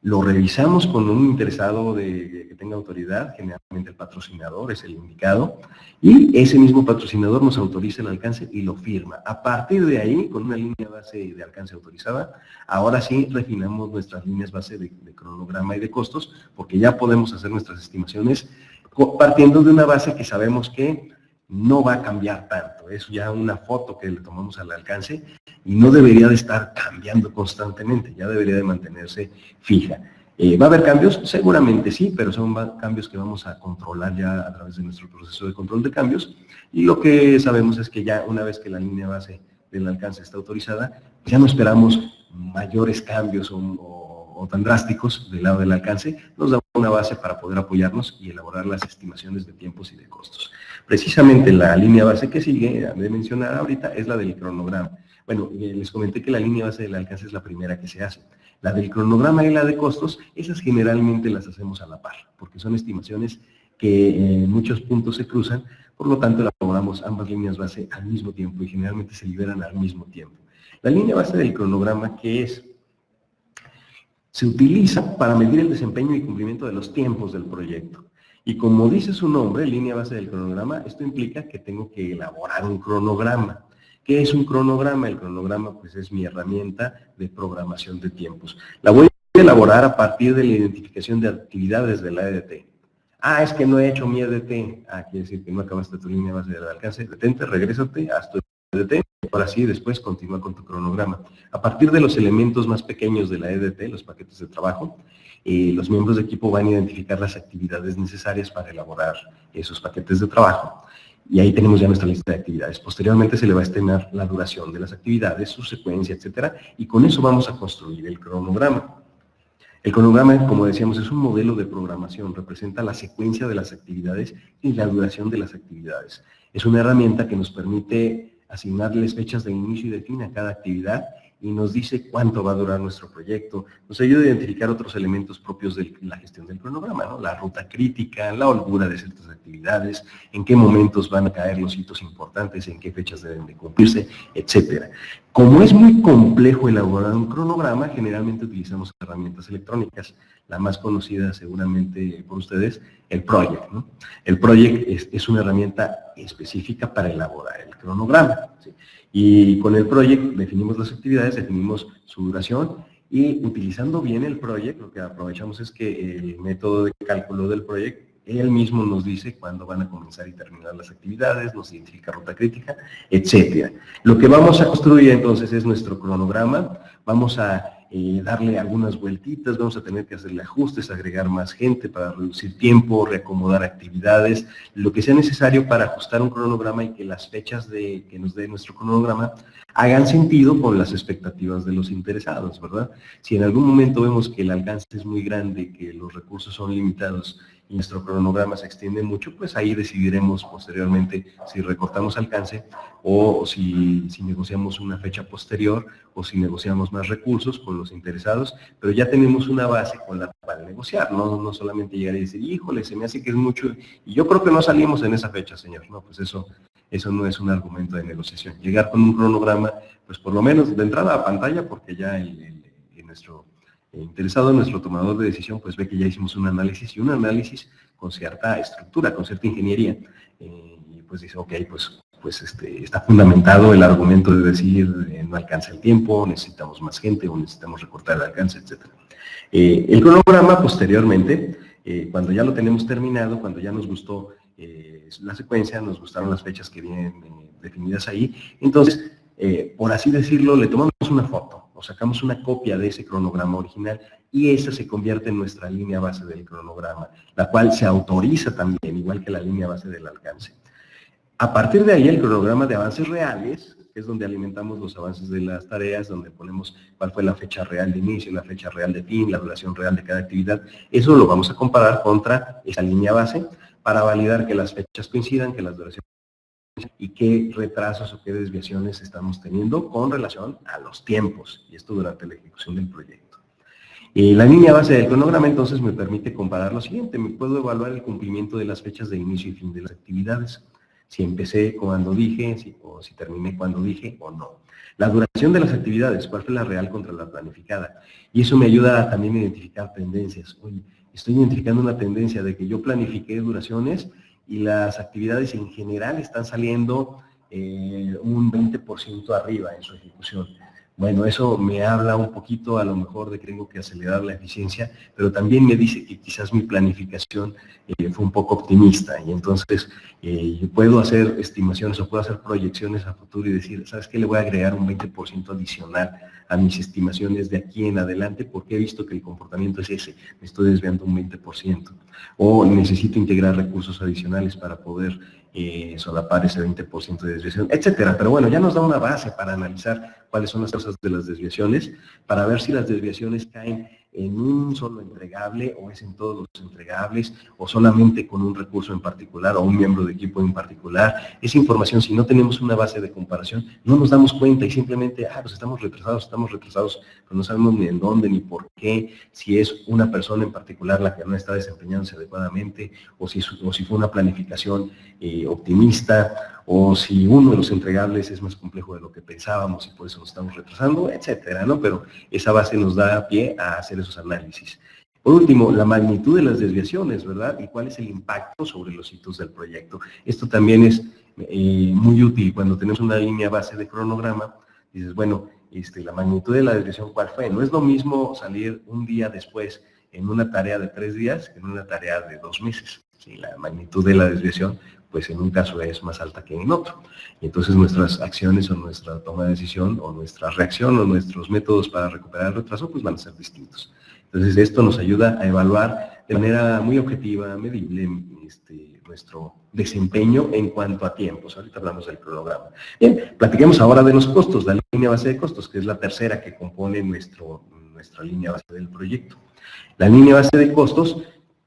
lo revisamos con un interesado que tenga autoridad, generalmente el patrocinador es el indicado, y ese mismo patrocinador nos autoriza el alcance y lo firma. A partir de ahí, con una línea base de alcance autorizada, ahora sí refinamos nuestras líneas base de cronograma y de costos, porque ya podemos hacer nuestras estimaciones partiendo de una base que sabemos que no va a cambiar tanto. Es ya una foto que le tomamos al alcance y no debería de estar cambiando constantemente, ya debería de mantenerse fija. ¿Va a haber cambios? Seguramente sí, pero son cambios que vamos a controlar ya a través de nuestro proceso de control de cambios. Y lo que sabemos es que ya una vez que la línea base del alcance está autorizada, ya no esperamos mayores cambios o tan drásticos del lado del alcance. Nos da una base para poder apoyarnos y elaborar las estimaciones de tiempos y de costos. Precisamente la línea base que sigue, de mencionar ahorita, es la del cronograma. Bueno, les comenté que la línea base del alcance es la primera que se hace. La del cronograma y la de costos, esas generalmente las hacemos a la par, porque son estimaciones que en muchos puntos se cruzan, por lo tanto elaboramos ambas líneas base al mismo tiempo y generalmente se liberan al mismo tiempo. La línea base del cronograma, ¿qué es? Se utiliza para medir el desempeño y cumplimiento de los tiempos del proyecto. Y como dice su nombre, línea base del cronograma, esto implica que tengo que elaborar un cronograma. ¿Qué es un cronograma? El cronograma pues es mi herramienta de programación de tiempos. La voy a elaborar a partir de la identificación de actividades de la EDT. Ah, es que no he hecho mi EDT. Ah, quiere decir que no acabaste tu línea base del alcance. Detente, regrésate, haz tu EDT. Ahora sí, después continúa con tu cronograma. A partir de los elementos más pequeños de la EDT, los paquetes de trabajo, los miembros de equipo van a identificar las actividades necesarias para elaborar esos paquetes de trabajo. Y ahí tenemos ya nuestra lista de actividades. Posteriormente se le va a estimar la duración de las actividades, su secuencia, etcétera, y con eso vamos a construir el cronograma. El cronograma, como decíamos, es un modelo de programación, representa la secuencia de las actividades y la duración de las actividades. Es una herramienta que nos permite asignarles fechas de inicio y de fin a cada actividad y nos dice cuánto va a durar nuestro proyecto. Nos ayuda a identificar otros elementos propios de la gestión del cronograma, ¿no? La ruta crítica, la holgura de ciertas actividades, en qué momentos van a caer los hitos importantes, en qué fechas deben de cumplirse, etcétera. Como es muy complejo elaborar un cronograma, generalmente utilizamos herramientas electrónicas. La más conocida seguramente por ustedes, el Project, ¿no? El Project es una herramienta específica para elaborar el cronograma, ¿sí? Y con el Project definimos las actividades, definimos su duración y utilizando bien el Project, lo que aprovechamos es que el método de cálculo del Project, él mismo nos dice cuándo van a comenzar y terminar las actividades, nos identifica ruta crítica, etcétera. Lo que vamos a construir entonces es nuestro cronograma, vamos a darle algunas vueltitas, vamos a tener que hacerle ajustes, agregar más gente para reducir tiempo, reacomodar actividades, lo que sea necesario para ajustar un cronograma y que las fechas que nos dé nuestro cronograma hagan sentido con las expectativas de los interesados, ¿verdad? Si en algún momento vemos que el alcance es muy grande, que los recursos son limitados y nuestro cronograma se extiende mucho, pues ahí decidiremos posteriormente si recortamos alcance o si negociamos una fecha posterior o si negociamos más recursos con los interesados, pero ya tenemos una base con la cual negociar, no solamente llegar y decir, híjole, se me hace que es mucho y yo creo que no salimos en esa fecha, señor. No, pues eso no es un argumento de negociación. Llegar con un cronograma, pues por lo menos de entrada a pantalla, porque ya nuestro interesado, nuestro tomador de decisión, pues ve que ya hicimos un análisis y un análisis con cierta estructura, con cierta ingeniería. Y pues dice, ok, pues está fundamentado el argumento de decir no alcanza el tiempo, necesitamos más gente o necesitamos recortar el alcance, etc. El cronograma posteriormente, cuando ya lo tenemos terminado, cuando ya nos gustó la secuencia, nos gustaron las fechas que vienen definidas ahí, entonces, por así decirlo, le tomamos una foto o sacamos una copia de ese cronograma original y esa se convierte en nuestra línea base del cronograma, la cual se autoriza también, igual que la línea base del alcance. A partir de ahí, el cronograma de avances reales, que es donde alimentamos los avances de las tareas, donde ponemos cuál fue la fecha real de inicio, la fecha real de fin, la duración real de cada actividad, eso lo vamos a comparar contra esta línea base para validar que las fechas coincidan, que las duraciones y qué retrasos o qué desviaciones estamos teniendo con relación a los tiempos, y esto durante la ejecución del proyecto. La línea base del cronograma entonces me permite comparar lo siguiente, me puedo evaluar el cumplimiento de las fechas de inicio y fin de las actividades, si empecé cuando dije, o si terminé cuando dije o no. La duración de las actividades, cuál fue la real contra la planificada, y eso me ayuda también a identificar tendencias. Oye, estoy identificando una tendencia de que yo planifiqué duraciones y las actividades en general están saliendo un 20% arriba en su ejecución. Bueno, eso me habla un poquito a lo mejor de que tengo que acelerar la eficiencia, pero también me dice que quizás mi planificación fue un poco optimista y entonces puedo hacer estimaciones o puedo hacer proyecciones a futuro y decir, ¿sabes qué? Le voy a agregar un 20% adicional a mis estimaciones de aquí en adelante porque he visto que el comportamiento es ese, me estoy desviando un 20%. O necesito integrar recursos adicionales para poder solapar ese 20% de desviación, etcétera. Pero bueno, ya nos da una base para analizar cuáles son las causas de las desviaciones, para ver si las desviaciones caen en un solo entregable o es en todos los entregables o solamente con un recurso en particular o un miembro de equipo en particular. Esa información, si no tenemos una base de comparación, no nos damos cuenta y simplemente, pues estamos retrasados, pero no sabemos ni en dónde ni por qué, si es una persona en particular la que no está desempeñándose adecuadamente o si fue una planificación optimista o si uno de los entregables es más complejo de lo que pensábamos y por eso nos estamos retrasando, etcétera, ¿no? Pero esa base nos da pie a hacer esos análisis. Por último, la magnitud de las desviaciones, ¿verdad? Y cuál es el impacto sobre los hitos del proyecto. Esto también es muy útil cuando tenemos una línea base de cronograma. Dices, bueno, la magnitud de la desviación, ¿cuál fue? No es lo mismo salir un día después en una tarea de 3 días que en una tarea de 2 meses. ¿Sí? La magnitud de la desviación, pues en un caso es más alta que en otro. Y entonces nuestras acciones o nuestra toma de decisión o nuestra reacción o nuestros métodos para recuperar el retraso, pues van a ser distintos. Entonces esto nos ayuda a evaluar de manera muy objetiva, medible, nuestro desempeño en cuanto a tiempos. Ahorita hablamos del cronograma. Bien, platiquemos ahora de los costos, la línea base de costos, que es la tercera que compone nuestra línea base del proyecto. La línea base de costos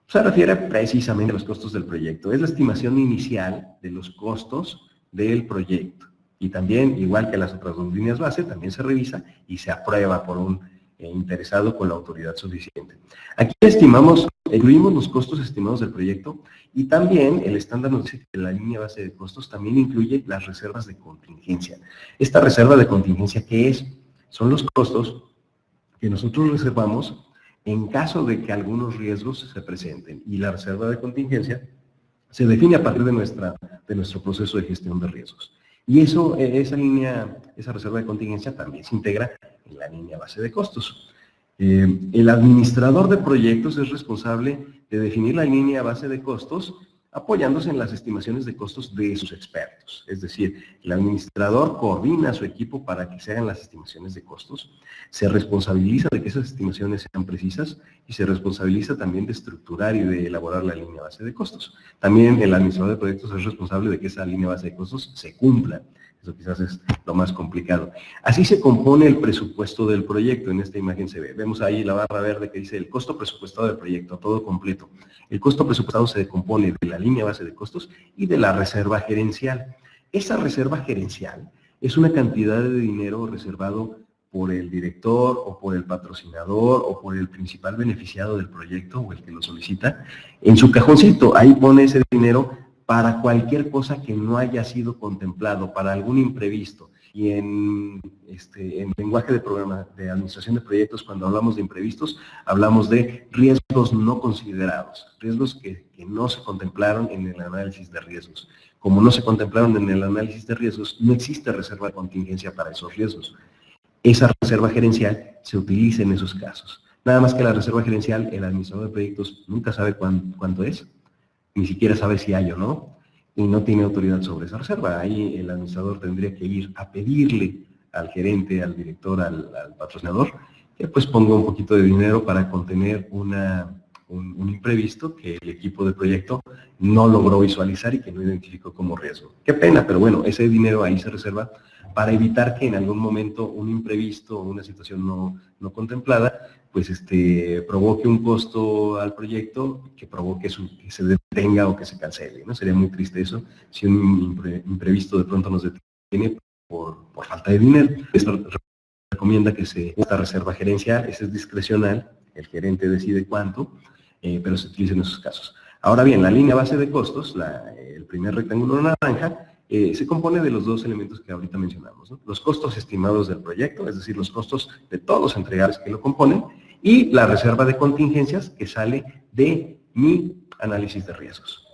se refiere precisamente a los costos del proyecto. Es la estimación inicial de los costos del proyecto. Y también, igual que las otras dos líneas base, también se revisa y se aprueba por un interesado con la autoridad suficiente. Aquí incluimos los costos estimados del proyecto y también el estándar nos dice que la línea base de costos también incluye las reservas de contingencia. Esta reserva de contingencia, ¿qué es? Son los costos que nosotros reservamos en caso de que algunos riesgos se presenten. Y la reserva de contingencia se define a partir de nuestro proceso de gestión de riesgos. Y esa reserva de contingencia también se integra en la línea base de costos. El administrador de proyectos es responsable de definir la línea base de costos apoyándose en las estimaciones de costos de sus expertos. Es decir, el administrador coordina a su equipo para que se hagan las estimaciones de costos, se responsabiliza de que esas estimaciones sean precisas y se responsabiliza también de estructurar y de elaborar la línea base de costos. También el administrador de proyectos es responsable de que esa línea base de costos se cumpla. Eso quizás es lo más complicado. Así se compone el presupuesto del proyecto. En esta imagen se ve. Vemos ahí la barra verde que dice el costo presupuestado del proyecto, todo completo. El costo presupuestado se compone de la línea base de costos y de la reserva gerencial. Esa reserva gerencial es una cantidad de dinero reservado por el director o por el patrocinador o por el principal beneficiado del proyecto o el que lo solicita. En su cajoncito, ahí pone ese dinero para cualquier cosa que no haya sido contemplado, para algún imprevisto. Y en lenguaje de administración de proyectos, cuando hablamos de imprevistos, hablamos de riesgos no considerados, riesgos que no se contemplaron en el análisis de riesgos. Como no se contemplaron en el análisis de riesgos, no existe reserva de contingencia para esos riesgos. Esa reserva gerencial se utiliza en esos casos. Nada más que la reserva gerencial, el administrador de proyectos nunca sabe cuánto es, ni siquiera sabe si hay o no, y no tiene autoridad sobre esa reserva. Ahí el administrador tendría que ir a pedirle al gerente, al director, al patrocinador, que pues ponga un poquito de dinero para contener un imprevisto que el equipo de proyecto no logró visualizar y que no identificó como riesgo. Qué pena, pero bueno, ese dinero ahí se reserva para evitar que en algún momento un imprevisto o una situación no contemplada pues provoque un costo al proyecto que provoque que se detenga o que se cancele, ¿no? Sería muy triste eso si un imprevisto de pronto nos detiene por falta de dinero. Esto recomienda que esta reserva gerencial, esa es discrecional, el gerente decide cuánto, pero se utiliza en esos casos. Ahora bien, la línea base de costos, el primer rectángulo naranja, se compone de los dos elementos que ahorita mencionamos, ¿no? Los costos estimados del proyecto, es decir, los costos de todos los entregables que lo componen, y la reserva de contingencias que sale de mi análisis de riesgos.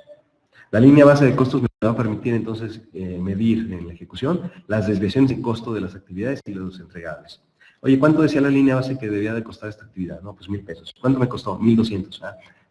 La línea base de costos me va a permitir entonces medir en la ejecución las desviaciones en costo de las actividades y los entregables. Oye, ¿cuánto decía la línea base que debía de costar esta actividad? No, pues 1,000 pesos. ¿Cuánto me costó? 1,200.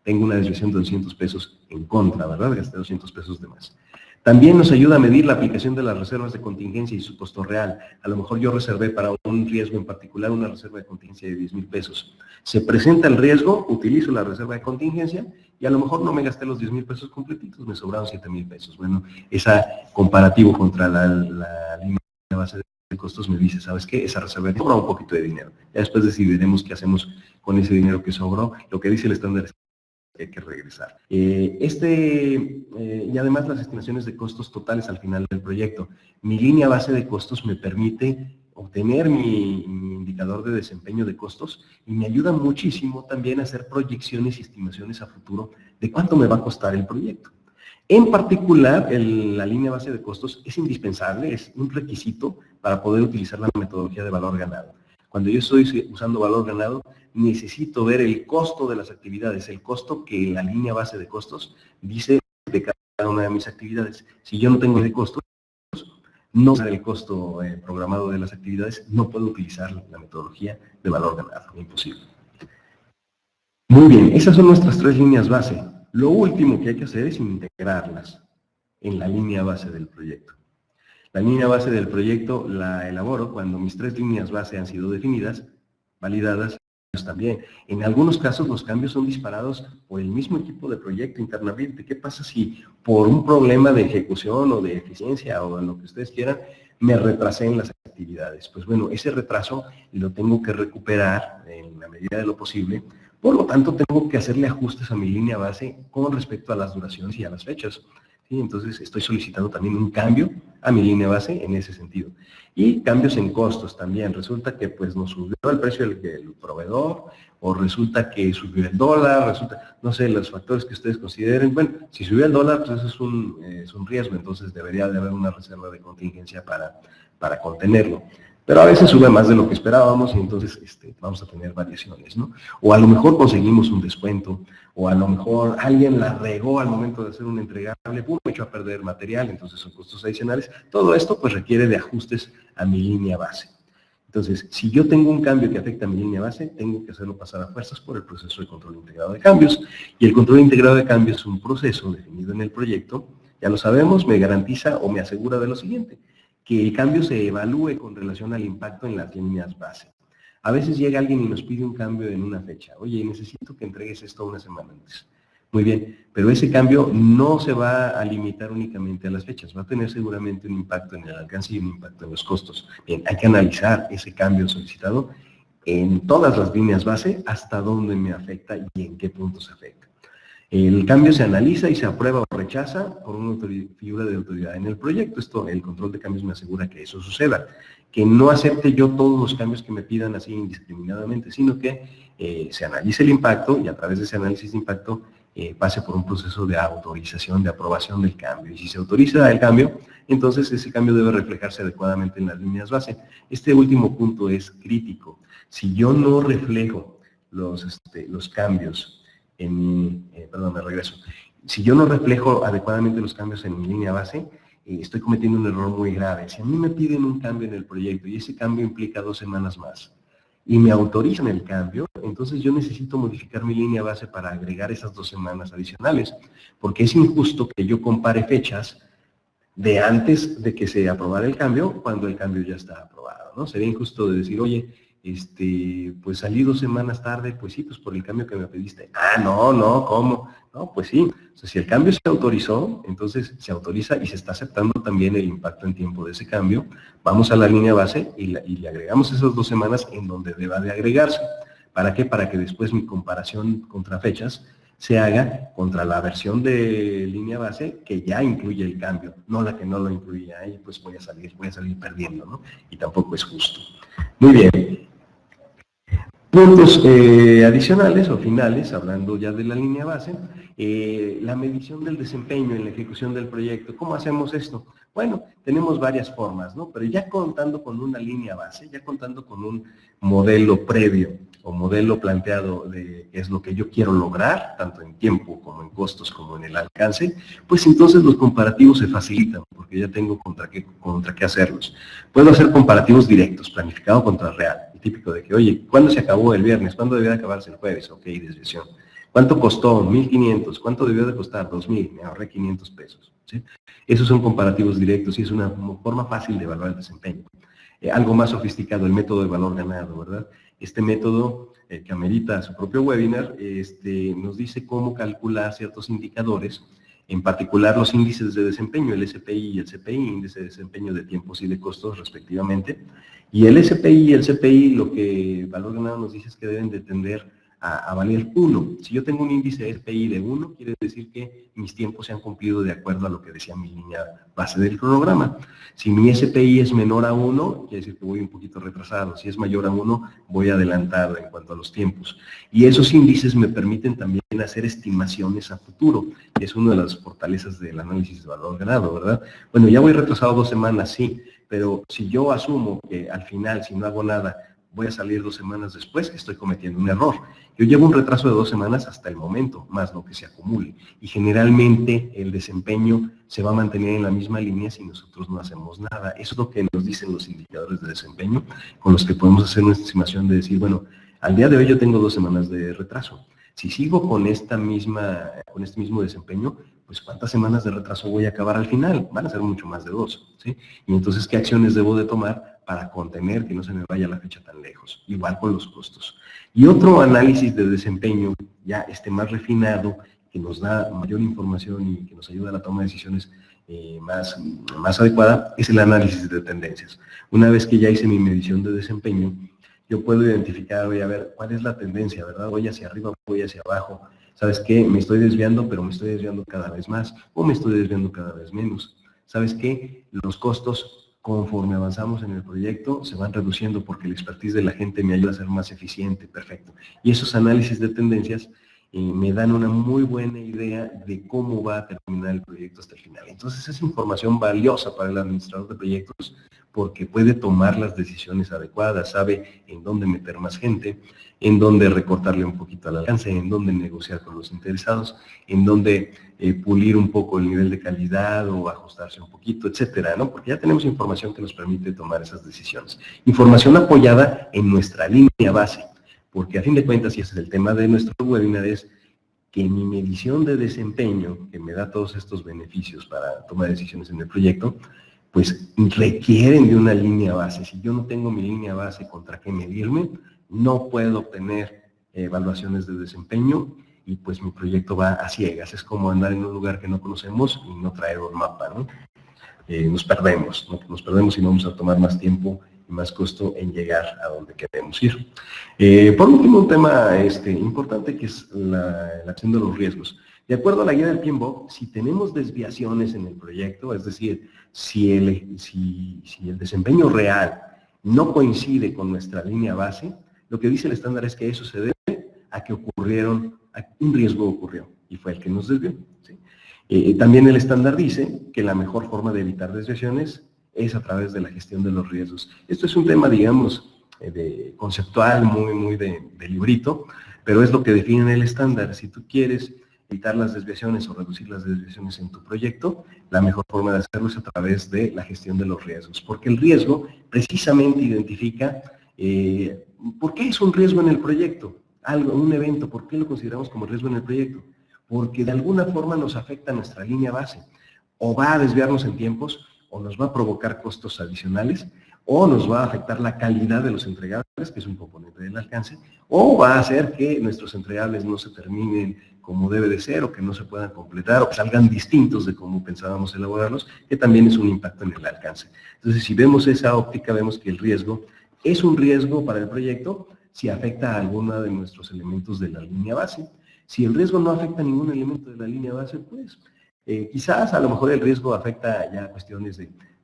Tengo una desviación de 200 pesos en contra, ¿verdad? Gasté 200 pesos de más. También nos ayuda a medir la aplicación de las reservas de contingencia y su costo real. A lo mejor yo reservé para un riesgo en particular una reserva de contingencia de 10,000 pesos. Se presenta el riesgo, utilizo la reserva de contingencia y a lo mejor no me gasté los 10,000 pesos completitos, me sobraron 7,000 pesos. Bueno, ese comparativo contra la línea base de costos me dice, ¿sabes qué? Esa reserva sobra un poquito de dinero. Ya después decidiremos qué hacemos con ese dinero que sobró. Lo que dice el estándar es que hay que regresar. Y además las estimaciones de costos totales al final del proyecto. Mi línea base de costos me permite obtener mi indicador de desempeño de costos y me ayuda muchísimo también a hacer proyecciones y estimaciones a futuro de cuánto me va a costar el proyecto. En particular, la línea base de costos es indispensable, es un requisito para poder utilizar la metodología de valor ganado. Cuando yo estoy usando valor ganado, necesito ver el costo de las actividades, el costo que la línea base de costos dice de cada una de mis actividades. Si yo no tengo ese costo, no sé el costo programado de las actividades, no puedo utilizar la metodología de valor ganado, imposible. Muy bien, esas son nuestras 3 líneas base. Lo último que hay que hacer es integrarlas en la línea base del proyecto. La línea base del proyecto la elaboro cuando mis 3 líneas base han sido definidas, validadas, también. En algunos casos los cambios son disparados por el mismo equipo de proyecto internamente. ¿Qué pasa si por un problema de ejecución o de eficiencia o en lo que ustedes quieran, me retrasé en las actividades? Pues bueno, ese retraso lo tengo que recuperar en la medida de lo posible. Por lo tanto, tengo que hacerle ajustes a mi línea base con respecto a las duraciones y a las fechas. ¿Sí? Entonces, estoy solicitando también un cambio a mi línea base en ese sentido. Y cambios en costos también. Resulta que pues nos subió el precio del proveedor, o resulta que subió el dólar, resulta, no sé, los factores que ustedes consideren. Bueno, si subió el dólar, pues eso es un riesgo, entonces debería de haber una reserva de contingencia para contenerlo. Pero a veces sube más de lo que esperábamos y entonces vamos a tener variaciones, ¿no? O a lo mejor conseguimos un descuento, o a lo mejor alguien la regó al momento de hacer un entregable, pum, echó a perder material, entonces son costos adicionales. Todo esto pues requiere de ajustes a mi línea base. Entonces, si yo tengo un cambio que afecta a mi línea base, tengo que hacerlo pasar a fuerzas por el proceso de control integrado de cambios. Y el control integrado de cambios es un proceso definido en el proyecto, ya lo sabemos, me garantiza o me asegura de lo siguiente: que el cambio se evalúe con relación al impacto en las líneas base. A veces llega alguien y nos pide un cambio en una fecha. Oye, necesito que entregues esto una semana antes. Muy bien, pero ese cambio no se va a limitar únicamente a las fechas, va a tener seguramente un impacto en el alcance y un impacto en los costos. Bien, hay que analizar ese cambio solicitado en todas las líneas base, hasta dónde me afecta y en qué puntos afecta. El cambio se analiza y se aprueba o rechaza por una figura de autoridad en el proyecto. El control de cambios me asegura que eso suceda, que no acepte yo todos los cambios que me pidan así indiscriminadamente, sino que se analice el impacto y a través de ese análisis de impacto pase por un proceso de autorización, de aprobación del cambio. Y si se autoriza el cambio, entonces ese cambio debe reflejarse adecuadamente en las líneas base. Este último punto es crítico. Si yo no reflejo los cambios en mi, me regreso. Si yo no reflejo adecuadamente los cambios en mi línea base, estoy cometiendo un error muy grave. Si a mí me piden un cambio en el proyecto y ese cambio implica 2 semanas más y me autorizan el cambio, entonces yo necesito modificar mi línea base para agregar esas 2 semanas adicionales, porque es injusto que yo compare fechas de antes de que se aprobara el cambio cuando el cambio ya está aprobado, ¿no? Sería injusto de decir, oye, pues salí 2 semanas tarde, pues sí, pues por el cambio que me pediste. Ah, no, ¿cómo? No, pues sí. O sea, si el cambio se autorizó, entonces se autoriza y se está aceptando también el impacto en tiempo de ese cambio. Vamos a la línea base y le agregamos esas 2 semanas en donde deba de agregarse. ¿Para qué? Para que después mi comparación contra fechas se haga contra la versión de línea base que ya incluye el cambio, no la que no lo incluía, y pues voy a salir perdiendo, ¿no? Y tampoco es justo. Muy bien. Puntos adicionales o finales, hablando ya de la línea base, la medición del desempeño en la ejecución del proyecto. ¿Cómo hacemos esto? Bueno, tenemos varias formas, ¿no? Pero ya contando con una línea base, ya contando con un modelo previo o modelo planteado de qué es lo que yo quiero lograr, tanto en tiempo como en costos como en el alcance, pues entonces los comparativos se facilitan, porque ya tengo contra qué hacerlos. Puedo hacer comparativos directos, planificado contra real, el típico de que, oye, ¿cuándo se acabó el viernes? ¿Cuándo debía de acabarse el jueves? Ok, desviación. ¿Cuánto costó? 1,500. ¿Cuánto debió de costar? 2,000. Me ahorré 500 pesos. ¿Sí? Esos son comparativos directos y es una forma fácil de evaluar el desempeño. Algo más sofisticado, el método de valor ganado, ¿verdad? Este método que amerita su propio webinar, nos dice cómo calcular ciertos indicadores, en particular los índices de desempeño, el SPI y el CPI, índice de desempeño de tiempos y de costos respectivamente. Y el SPI y el CPI, lo que valor ganado nos dice es que deben de tender a valer 1. Si yo tengo un índice SPI de 1, quiere decir que mis tiempos se han cumplido de acuerdo a lo que decía mi línea base del cronograma. Si mi SPI es menor a 1, quiere decir que voy un poquito retrasado. Si es mayor a 1, voy adelantado en cuanto a los tiempos. Y esos índices me permiten también hacer estimaciones a futuro, que es una de las fortalezas del análisis de valor ganado, ¿verdad? Bueno, ya voy retrasado 2 semanas, sí, pero si yo asumo que al final, si no hago nada, voy a salir 2 semanas después, estoy cometiendo un error. Yo llevo un retraso de 2 semanas hasta el momento, más lo que se acumule. Y generalmente el desempeño se va a mantener en la misma línea si nosotros no hacemos nada. Eso es lo que nos dicen los indicadores de desempeño, con los que podemos hacer una estimación de decir, bueno, al día de hoy yo tengo 2 semanas de retraso. Si sigo con este mismo desempeño, pues ¿cuántas semanas de retraso voy a acabar al final? Van a ser mucho más de 2, ¿sí? Y entonces, ¿qué acciones debo de tomar para contener que no se me vaya la fecha tan lejos? Igual con los costos. Y otro análisis de desempeño, ya más refinado, que nos da mayor información y que nos ayuda a la toma de decisiones más adecuada, es el análisis de tendencias. Una vez que ya hice mi medición de desempeño, yo puedo identificar, oye, a ver, ¿cuál es la tendencia, verdad? Voy hacia arriba, voy hacia abajo. ¿Sabes qué? Me estoy desviando, pero me estoy desviando cada vez más, o me estoy desviando cada vez menos. ¿Sabes qué? Los costos, conforme avanzamos en el proyecto, se van reduciendo porque el expertise de la gente me ayuda a ser más eficiente, perfecto. Y esos análisis de tendencias me dan una muy buena idea de cómo va a terminar el proyecto hasta el final. Entonces es información valiosa para el administrador de proyectos porque puede tomar las decisiones adecuadas, sabe en dónde meter más gente, en dónde recortarle un poquito al alcance, en dónde negociar con los interesados, en dónde pulir un poco el nivel de calidad o ajustarse un poquito, etcétera, ¿no? Porque ya tenemos información que nos permite tomar esas decisiones. Información apoyada en nuestra línea base, porque a fin de cuentas, y ese es el tema de nuestro webinar, es que mi medición de desempeño, que me da todos estos beneficios para tomar decisiones en el proyecto, pues requieren de una línea base. Si yo no tengo mi línea base contra qué medirme, no puedo obtener evaluaciones de desempeño y pues mi proyecto va a ciegas. Es como andar en un lugar que no conocemos y no traer un mapa, ¿no? Nos perdemos, ¿no? Nos perdemos y vamos a tomar más tiempo y más costo en llegar a donde queremos ir. Por último, un tema importante que es la acción de los riesgos. De acuerdo a la guía del PMBOK, si tenemos desviaciones en el proyecto, es decir, si el desempeño real no coincide con nuestra línea base, lo que dice el estándar es que eso se debe a que un riesgo ocurrió y fue el que nos desvió, ¿sí? También el estándar dice que la mejor forma de evitar desviaciones es a través de la gestión de los riesgos. Esto es un tema, digamos, conceptual, muy de librito, pero es lo que define el estándar. Si tú quieres evitar las desviaciones o reducir las desviaciones en tu proyecto, la mejor forma de hacerlo es a través de la gestión de los riesgos, porque el riesgo precisamente identifica por qué es un riesgo en el proyecto, un evento, ¿por qué lo consideramos como riesgo en el proyecto? Porque de alguna forma nos afecta nuestra línea base, o va a desviarnos en tiempos, o nos va a provocar costos adicionales, o nos va a afectar la calidad de los entregables, que es un componente del alcance, o va a hacer que nuestros entregables no se terminen como debe de ser, o que no se puedan completar, o que salgan distintos de cómo pensábamos elaborarlos, que también es un impacto en el alcance. Entonces, si vemos esa óptica, vemos que el riesgo es un riesgo para el proyecto si afecta a alguno de nuestros elementos de la línea base. Si el riesgo no afecta a ningún elemento de la línea base, pues quizás a lo mejor el riesgo afecta ya cuestiones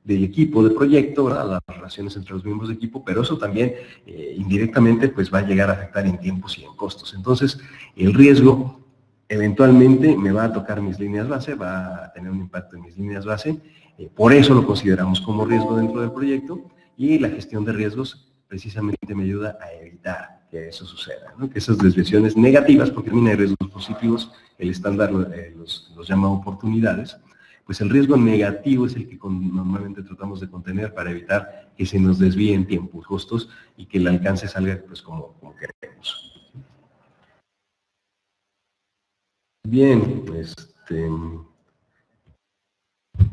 del equipo, del proyecto, ¿verdad? Las relaciones entre los miembros de equipo, pero eso también indirectamente pues va a llegar a afectar en tiempos y en costos. Entonces, el riesgo eventualmente me va a tocar mis líneas base, va a tener un impacto en mis líneas base, por eso lo consideramos como riesgo dentro del proyecto y la gestión de riesgos precisamente me ayuda a evitar que eso suceda, ¿no? Que esas desviaciones negativas, porque también hay riesgos positivos, el estándar los llama oportunidades, pues el riesgo negativo es el que normalmente tratamos de contener para evitar que se nos desvíen tiempos justos y que el alcance salga pues como queremos. Bien,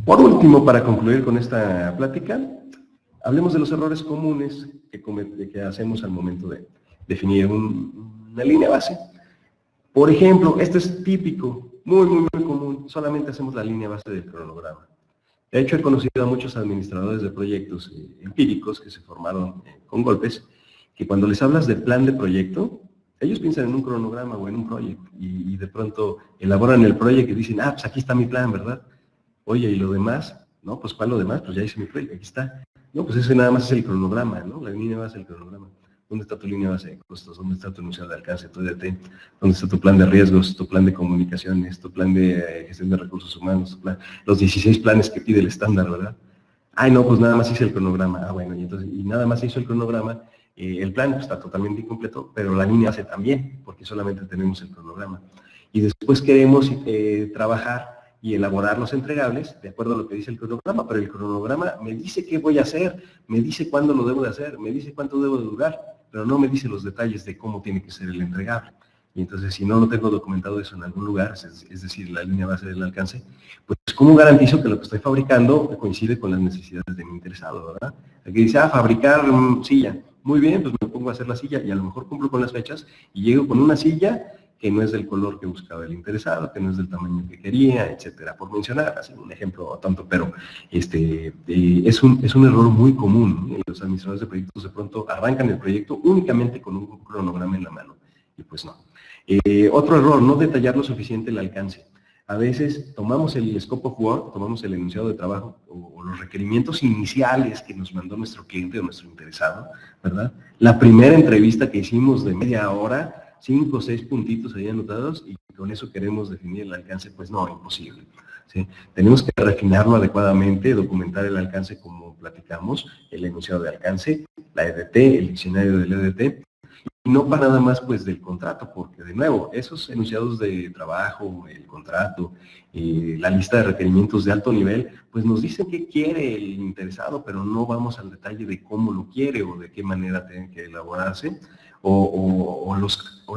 por último, para concluir con esta plática, hablemos de los errores comunes que hacemos al momento de definir una línea base. Por ejemplo, esto es típico, muy común, solamente hacemos la línea base del cronograma. De hecho, he conocido a muchos administradores de proyectos empíricos que se formaron con golpes, que cuando les hablas de plan de proyecto, ellos piensan en un cronograma o en un proyecto, y de pronto elaboran el proyecto y dicen, pues aquí está mi plan, ¿verdad? Oye, ¿y lo demás? No, pues ¿cuál lo demás? Pues ya hice mi proyecto, aquí está. No, pues ese nada más es el cronograma, ¿no? La línea base del cronograma. ¿Dónde está tu línea base de costos? ¿Dónde está tu enunciado de alcance, tu EDT? ¿Dónde está tu plan de riesgos, tu plan de comunicaciones, tu plan de gestión de recursos humanos, los 16 planes que pide el estándar, ¿verdad? Ay, no, pues nada más hice el cronograma. Bueno, y nada más hizo el cronograma. El plan está totalmente incompleto, pero la línea base también, porque solamente tenemos el cronograma. Y después queremos trabajar y elaborar los entregables de acuerdo a lo que dice el cronograma, pero el cronograma me dice qué voy a hacer, me dice cuándo lo debo de hacer, me dice cuánto debo de durar, pero no me dice los detalles de cómo tiene que ser el entregable. Y entonces, si no lo tengo documentado eso en algún lugar, es decir, la línea base del alcance, pues ¿cómo garantizo que lo que estoy fabricando coincide con las necesidades de mi interesado, verdad? Aquí dice, fabricar silla. Muy bien, pues me pongo a hacer la silla y a lo mejor cumplo con las fechas y llego con una silla que no es del color que buscaba el interesado, que no es del tamaño que quería, etcétera, por mencionar así un ejemplo tonto, pero es un error muy común, ¿no? Los administradores de proyectos de pronto arrancan el proyecto únicamente con un cronograma en la mano, y pues no. Otro error, no detallar lo suficiente el alcance. A veces tomamos el scope of work, tomamos el enunciado de trabajo o los requerimientos iniciales que nos mandó nuestro cliente o nuestro interesado, ¿verdad? La primera entrevista que hicimos de media hora, 5 o 6 puntitos ahí anotados y con eso queremos definir el alcance, pues no, imposible, ¿sí? Tenemos que refinarlo adecuadamente, documentar el alcance como platicamos, el enunciado de alcance, la EDT, el diccionario del EDT, y no para nada más pues del contrato, porque de nuevo, esos enunciados de trabajo, el contrato, la lista de requerimientos de alto nivel, pues nos dicen qué quiere el interesado, pero no vamos al detalle de cómo lo quiere o de qué manera tienen que elaborarse, o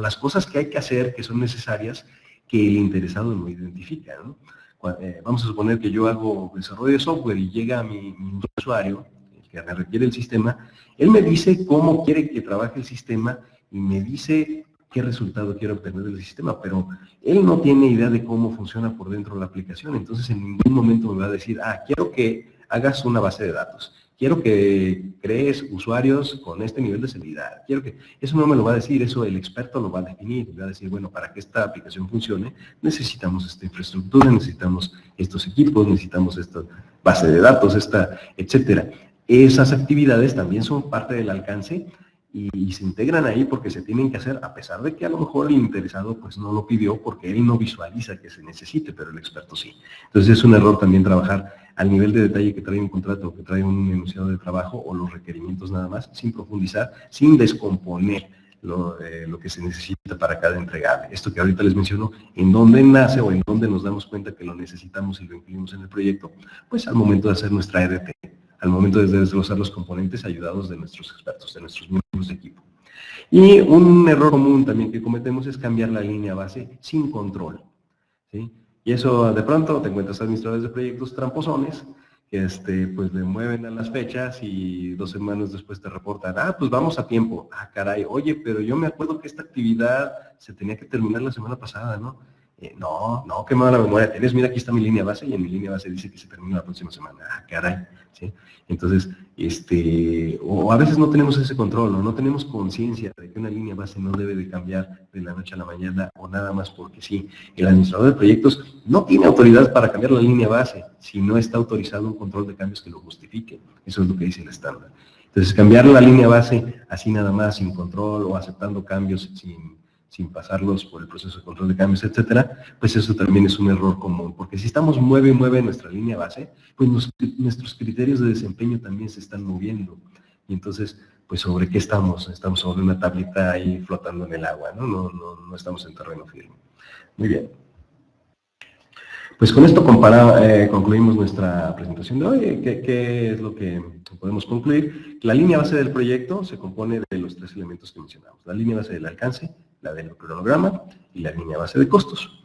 las cosas que hay que hacer que son necesarias que el interesado no identifica, ¿no? Vamos a suponer que yo hago desarrollo de software y llega mi usuario, el que me requiere el sistema, él me dice cómo quiere que trabaje el sistema y me dice qué resultado quiere obtener del sistema, pero él no tiene idea de cómo funciona por dentro la aplicación, entonces en ningún momento me va a decir, quiero que hagas una base de datos, quiero que crees usuarios con este nivel de seguridad, quiero que... Eso no me lo va a decir, eso el experto lo va a definir, y va a decir, bueno, para que esta aplicación funcione, necesitamos esta infraestructura, necesitamos estos equipos, necesitamos esta base de datos, etcétera. Esas actividades también son parte del alcance y se integran ahí porque se tienen que hacer, a pesar de que a lo mejor el interesado pues no lo pidió porque él no visualiza que se necesite, pero el experto sí. Entonces es un error también trabajar al nivel de detalle que trae un contrato, que trae un enunciado de trabajo o los requerimientos nada más, sin profundizar, sin descomponer lo que se necesita para cada entregable. Esto que ahorita les menciono, en dónde nace o en dónde nos damos cuenta que lo necesitamos y lo incluimos en el proyecto, pues al momento de hacer nuestra EDT, al momento de desglosar los componentes ayudados de nuestros expertos, de nuestros miembros de equipo. Y un error común también que cometemos es cambiar la línea base sin control, ¿sí? Y eso de pronto te encuentras administradores de proyectos tramposones que pues le mueven a las fechas y 2 semanas después te reportan, pues vamos a tiempo. Caray, oye, pero yo me acuerdo que esta actividad se tenía que terminar la semana pasada, ¿no? No, qué mala memoria tienes, mira, aquí está mi línea base y en mi línea base dice que se termina la próxima semana. Caray, ¿sí? Entonces, o a veces no tenemos ese control, no tenemos conciencia de que una línea base no debe de cambiar de la noche a la mañana o nada más porque sí. El administrador de proyectos no tiene autoridad para cambiar la línea base si no está autorizado un control de cambios que lo justifique. Eso es lo que dice el estándar. Entonces, cambiar la línea base así nada más, sin control o aceptando cambios sin pasarlos por el proceso de control de cambios, etcétera, pues eso también es un error común, porque si estamos mueve nuestra línea base, pues nuestros criterios de desempeño también se están moviendo, y entonces pues sobre qué estamos sobre una tablita ahí flotando en el agua, ¿no? No estamos en terreno firme. Muy bien. Pues con esto concluimos nuestra presentación de hoy. ¿Qué es lo que podemos concluir? La línea base del proyecto se compone de los 3 elementos que mencionamos. La línea base del alcance, la del cronograma y la línea base de costos.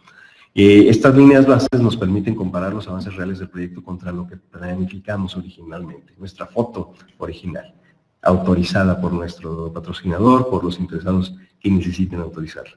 Estas líneas bases nos permiten comparar los avances reales del proyecto contra lo que planificamos originalmente, nuestra foto original, autorizada por nuestro patrocinador, por los interesados que necesiten autorizarla.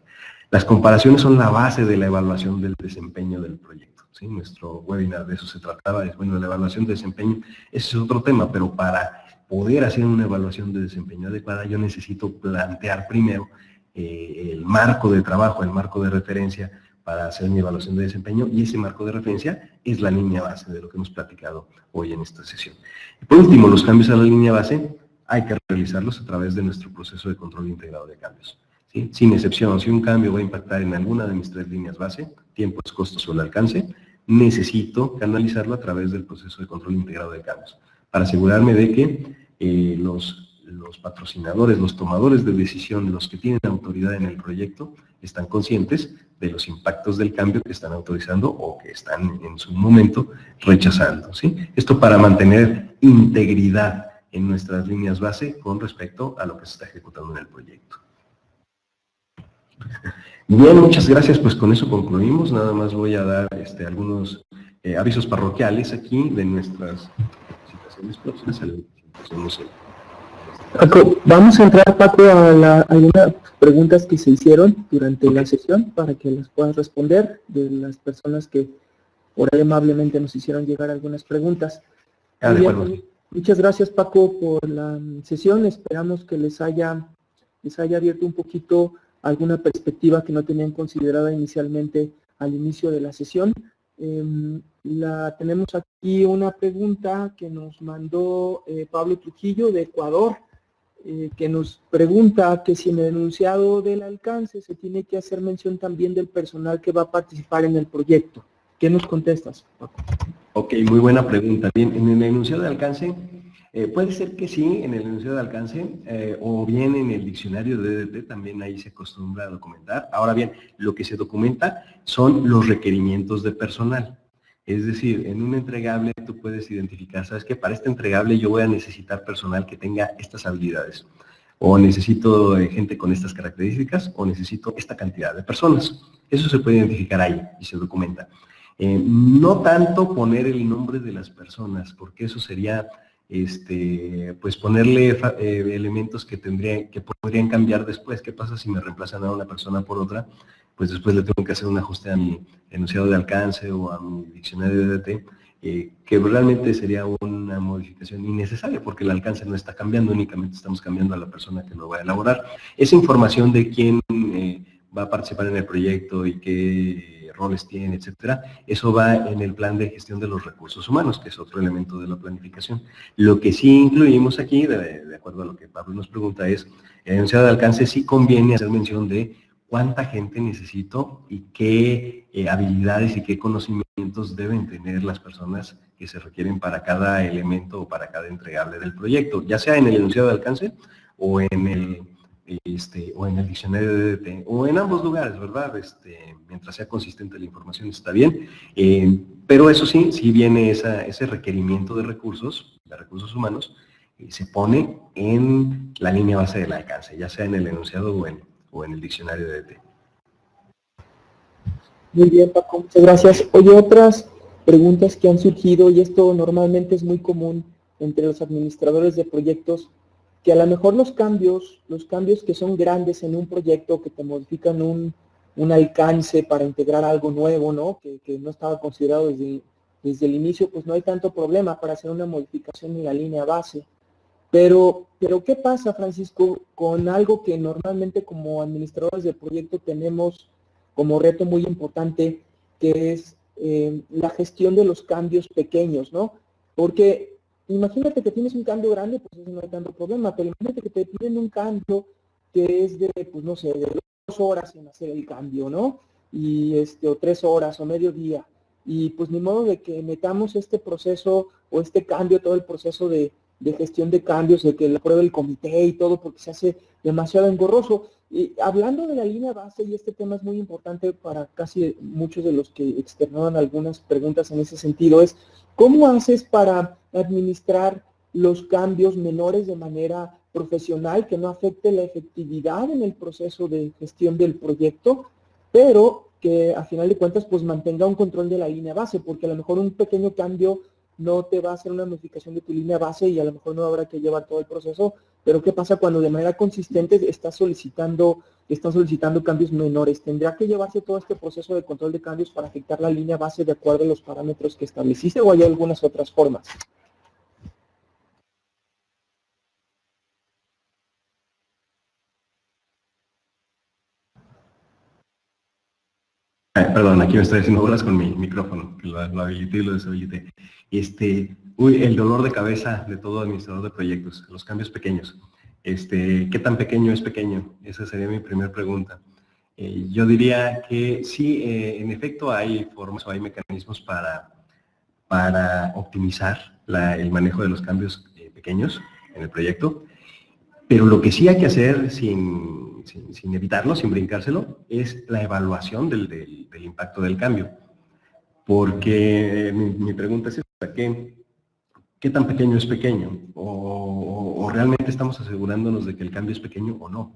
Las comparaciones son la base de la evaluación del desempeño del proyecto, ¿sí? Nuestro webinar de eso se trataba, de la evaluación de desempeño. Ese es otro tema, pero para poder hacer una evaluación de desempeño adecuada, yo necesito plantear primero el marco de trabajo, el marco de referencia para hacer mi evaluación de desempeño, y ese marco de referencia es la línea base de lo que hemos platicado hoy en esta sesión. Y por último, los cambios a la línea base hay que realizarlos a través de nuestro proceso de control integrado de cambios. ¿Sí? Sin excepción, si un cambio va a impactar en alguna de mis 3 líneas base, tiempos, costos o el alcance, necesito canalizarlo a través del proceso de control integrado de cambios, para asegurarme de que los patrocinadores, los tomadores de decisión, los que tienen autoridad en el proyecto, están conscientes de los impactos del cambio que están autorizando o que están en su momento rechazando, ¿sí? Esto para mantener integridad en nuestras líneas base con respecto a lo que se está ejecutando en el proyecto. Bien, muchas gracias, pues con eso concluimos. Nada más voy a dar algunos avisos parroquiales aquí de nuestras citaciones próximas. Paco, vamos a entrar, Paco, a algunas preguntas que se hicieron durante la sesión para que las puedas responder de las personas que por ahí amablemente nos hicieron llegar algunas preguntas. De acuerdo. Muchas gracias, Paco, por la sesión. Esperamos que les haya abierto un poquito alguna perspectiva que no tenían considerada inicialmente al inicio de la sesión. Tenemos aquí una pregunta que nos mandó Pablo Trujillo de Ecuador, que nos pregunta que si en el enunciado del alcance se tiene que hacer mención también del personal que va a participar en el proyecto. ¿Qué nos contestas, Paco? Ok, muy buena pregunta. Bien, en el enunciado de alcance, puede ser que sí, en el enunciado de alcance, o bien en el diccionario de DDT, también ahí se acostumbra a documentar. Ahora bien, lo que se documenta son los requerimientos de personal. Es decir, en un entregable tú puedes identificar, ¿sabes qué? Para este entregable yo voy a necesitar personal que tenga estas habilidades. O necesito gente con estas características, o necesito esta cantidad de personas. Eso se puede identificar ahí y se documenta. No tanto poner el nombre de las personas, porque eso sería pues ponerle elementos que podrían cambiar después. ¿Qué pasa si me reemplazan a una persona por otra? Pues después le tengo que hacer un ajuste a mi enunciado de alcance o a mi diccionario de DDT, que realmente sería una modificación innecesaria porque el alcance no está cambiando, únicamente estamos cambiando a la persona que lo va a elaborar. Esa información de quién va a participar en el proyecto y qué roles tiene, etcétera, eso va en el plan de gestión de los recursos humanos, que es otro elemento de la planificación. Lo que sí incluimos aquí, de acuerdo a lo que Pablo nos pregunta, es el enunciado de alcance sí conviene hacer mención de cuánta gente necesito y qué habilidades y qué conocimientos deben tener las personas que se requieren para cada elemento o para cada entregable del proyecto, ya sea en el enunciado de alcance o en el diccionario de DDT, o en ambos lugares, ¿verdad? Mientras sea consistente la información está bien, pero eso sí, sí viene ese requerimiento de recursos humanos, se pone en la línea base del alcance, ya sea en el enunciado o en el diccionario de DDT. Muy bien, Paco, muchas gracias. Oye, otras preguntas que han surgido, y esto normalmente es muy común entre los administradores de proyectos, que a lo mejor los cambios que son grandes en un proyecto, que te modifican un alcance para integrar algo nuevo, ¿no? Que no estaba considerado desde el inicio, pues no hay tanto problema para hacer una modificación en la línea base. Pero ¿qué pasa, Francisco, con algo que normalmente como administradores de proyecto tenemos como reto muy importante, que es la gestión de los cambios pequeños, ¿no? Porque imagínate que tienes un cambio grande, pues eso no hay tanto problema, pero imagínate que te piden un cambio que es de, pues no sé, de 2 horas en hacer el cambio, ¿no? Y o 3 horas o mediodía. Y pues ni modo de que metamos este proceso o este cambio, todo el proceso de de gestión de cambios, de que la apruebe el comité y todo, porque se hace demasiado engorroso. Y hablando de la línea base, y este tema es muy importante para casi muchos de los que externaron algunas preguntas en ese sentido, es ¿cómo haces para administrar los cambios menores de manera profesional, que no afecte la efectividad en el proceso de gestión del proyecto, pero que a final de cuentas pues mantenga un control de la línea base, porque a lo mejor un pequeño cambio no te va a hacer una modificación de tu línea base y a lo mejor no habrá que llevar todo el proceso, pero ¿qué pasa cuando de manera consistente están solicitando cambios menores? ¿Tendrá que llevarse todo este proceso de control de cambios para afectar la línea base de acuerdo a los parámetros que estableciste o hay algunas otras formas? Perdón, aquí me estoy haciendo bolas con mi micrófono, que lo habilité y lo deshabilité. El dolor de cabeza de todo administrador de proyectos, los cambios pequeños. ¿Qué tan pequeño es pequeño? Esa sería mi primera pregunta. Yo diría que sí, en efecto hay formas o hay mecanismos para optimizar el manejo de los cambios pequeños en el proyecto, pero lo que sí hay que hacer sin evitarlo, sin brincárselo, es la evaluación del impacto del cambio. Porque mi pregunta es esta, ¿qué tan pequeño es pequeño? ¿O realmente estamos asegurándonos de que el cambio es pequeño o no?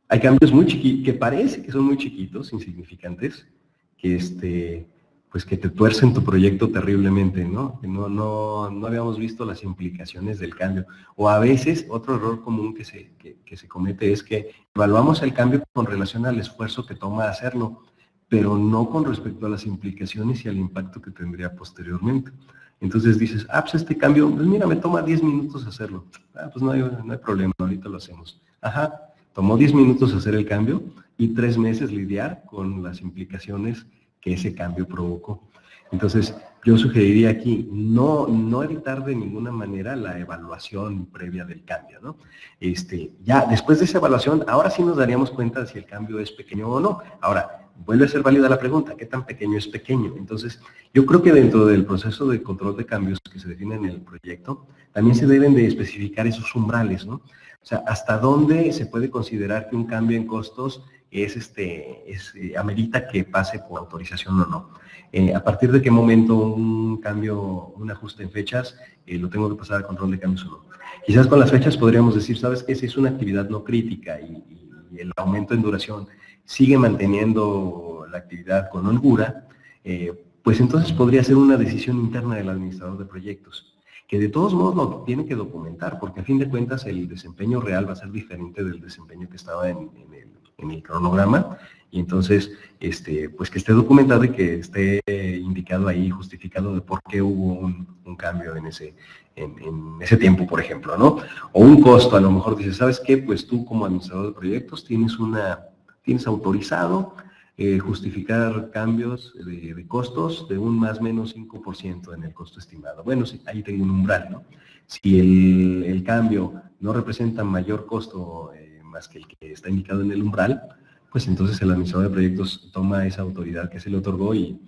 Hay cambios muy chiquitos, que parece que son muy chiquitos, insignificantes, pues que te tuercen tu proyecto terriblemente, ¿no? Que no habíamos visto las implicaciones del cambio. O a veces, otro error común que se comete es que evaluamos el cambio con relación al esfuerzo que toma hacerlo, pero no con respecto a las implicaciones y al impacto que tendría posteriormente. Entonces dices, pues este cambio, pues mira, me toma 10 minutos hacerlo. Pues no hay problema, ahorita lo hacemos. Ajá, tomó 10 minutos hacer el cambio y 3 meses lidiar con las implicaciones que ese cambio provocó. Entonces, yo sugeriría aquí no evitar de ninguna manera la evaluación previa del cambio, ¿no? Ya después de esa evaluación, ahora sí nos daríamos cuenta de si el cambio es pequeño o no. Ahora, vuelve a ser válida la pregunta, ¿qué tan pequeño es pequeño? Entonces, yo creo que dentro del proceso de control de cambios que se define en el proyecto, también se deben de especificar esos umbrales, ¿no? O sea, ¿hasta dónde se puede considerar que un cambio en costos amerita que pase por autorización o no? ¿A partir de qué momento un cambio, un ajuste en fechas, lo tengo que pasar a control de cambios o no? Quizás con las fechas podríamos decir, ¿sabes qué? Si es una actividad no crítica y el aumento en duración sigue manteniendo la actividad con holgura, pues entonces podría ser una decisión interna del administrador de proyectos, que de todos modos lo tiene que documentar, porque a fin de cuentas el desempeño real va a ser diferente del desempeño que estaba en el cronograma, y entonces, pues que esté documentado y que esté indicado ahí, justificado de por qué hubo un cambio en ese tiempo, por ejemplo, ¿no? O un costo, a lo mejor dices, ¿sabes qué? Pues tú como administrador de proyectos tienes autorizado justificar cambios de costos de un más o menos 5% en el costo estimado. Bueno, sí, ahí tengo un umbral, ¿no? Si el cambio no representa mayor costo más que el que está indicado en el umbral, pues entonces el administrador de proyectos toma esa autoridad que se le otorgó y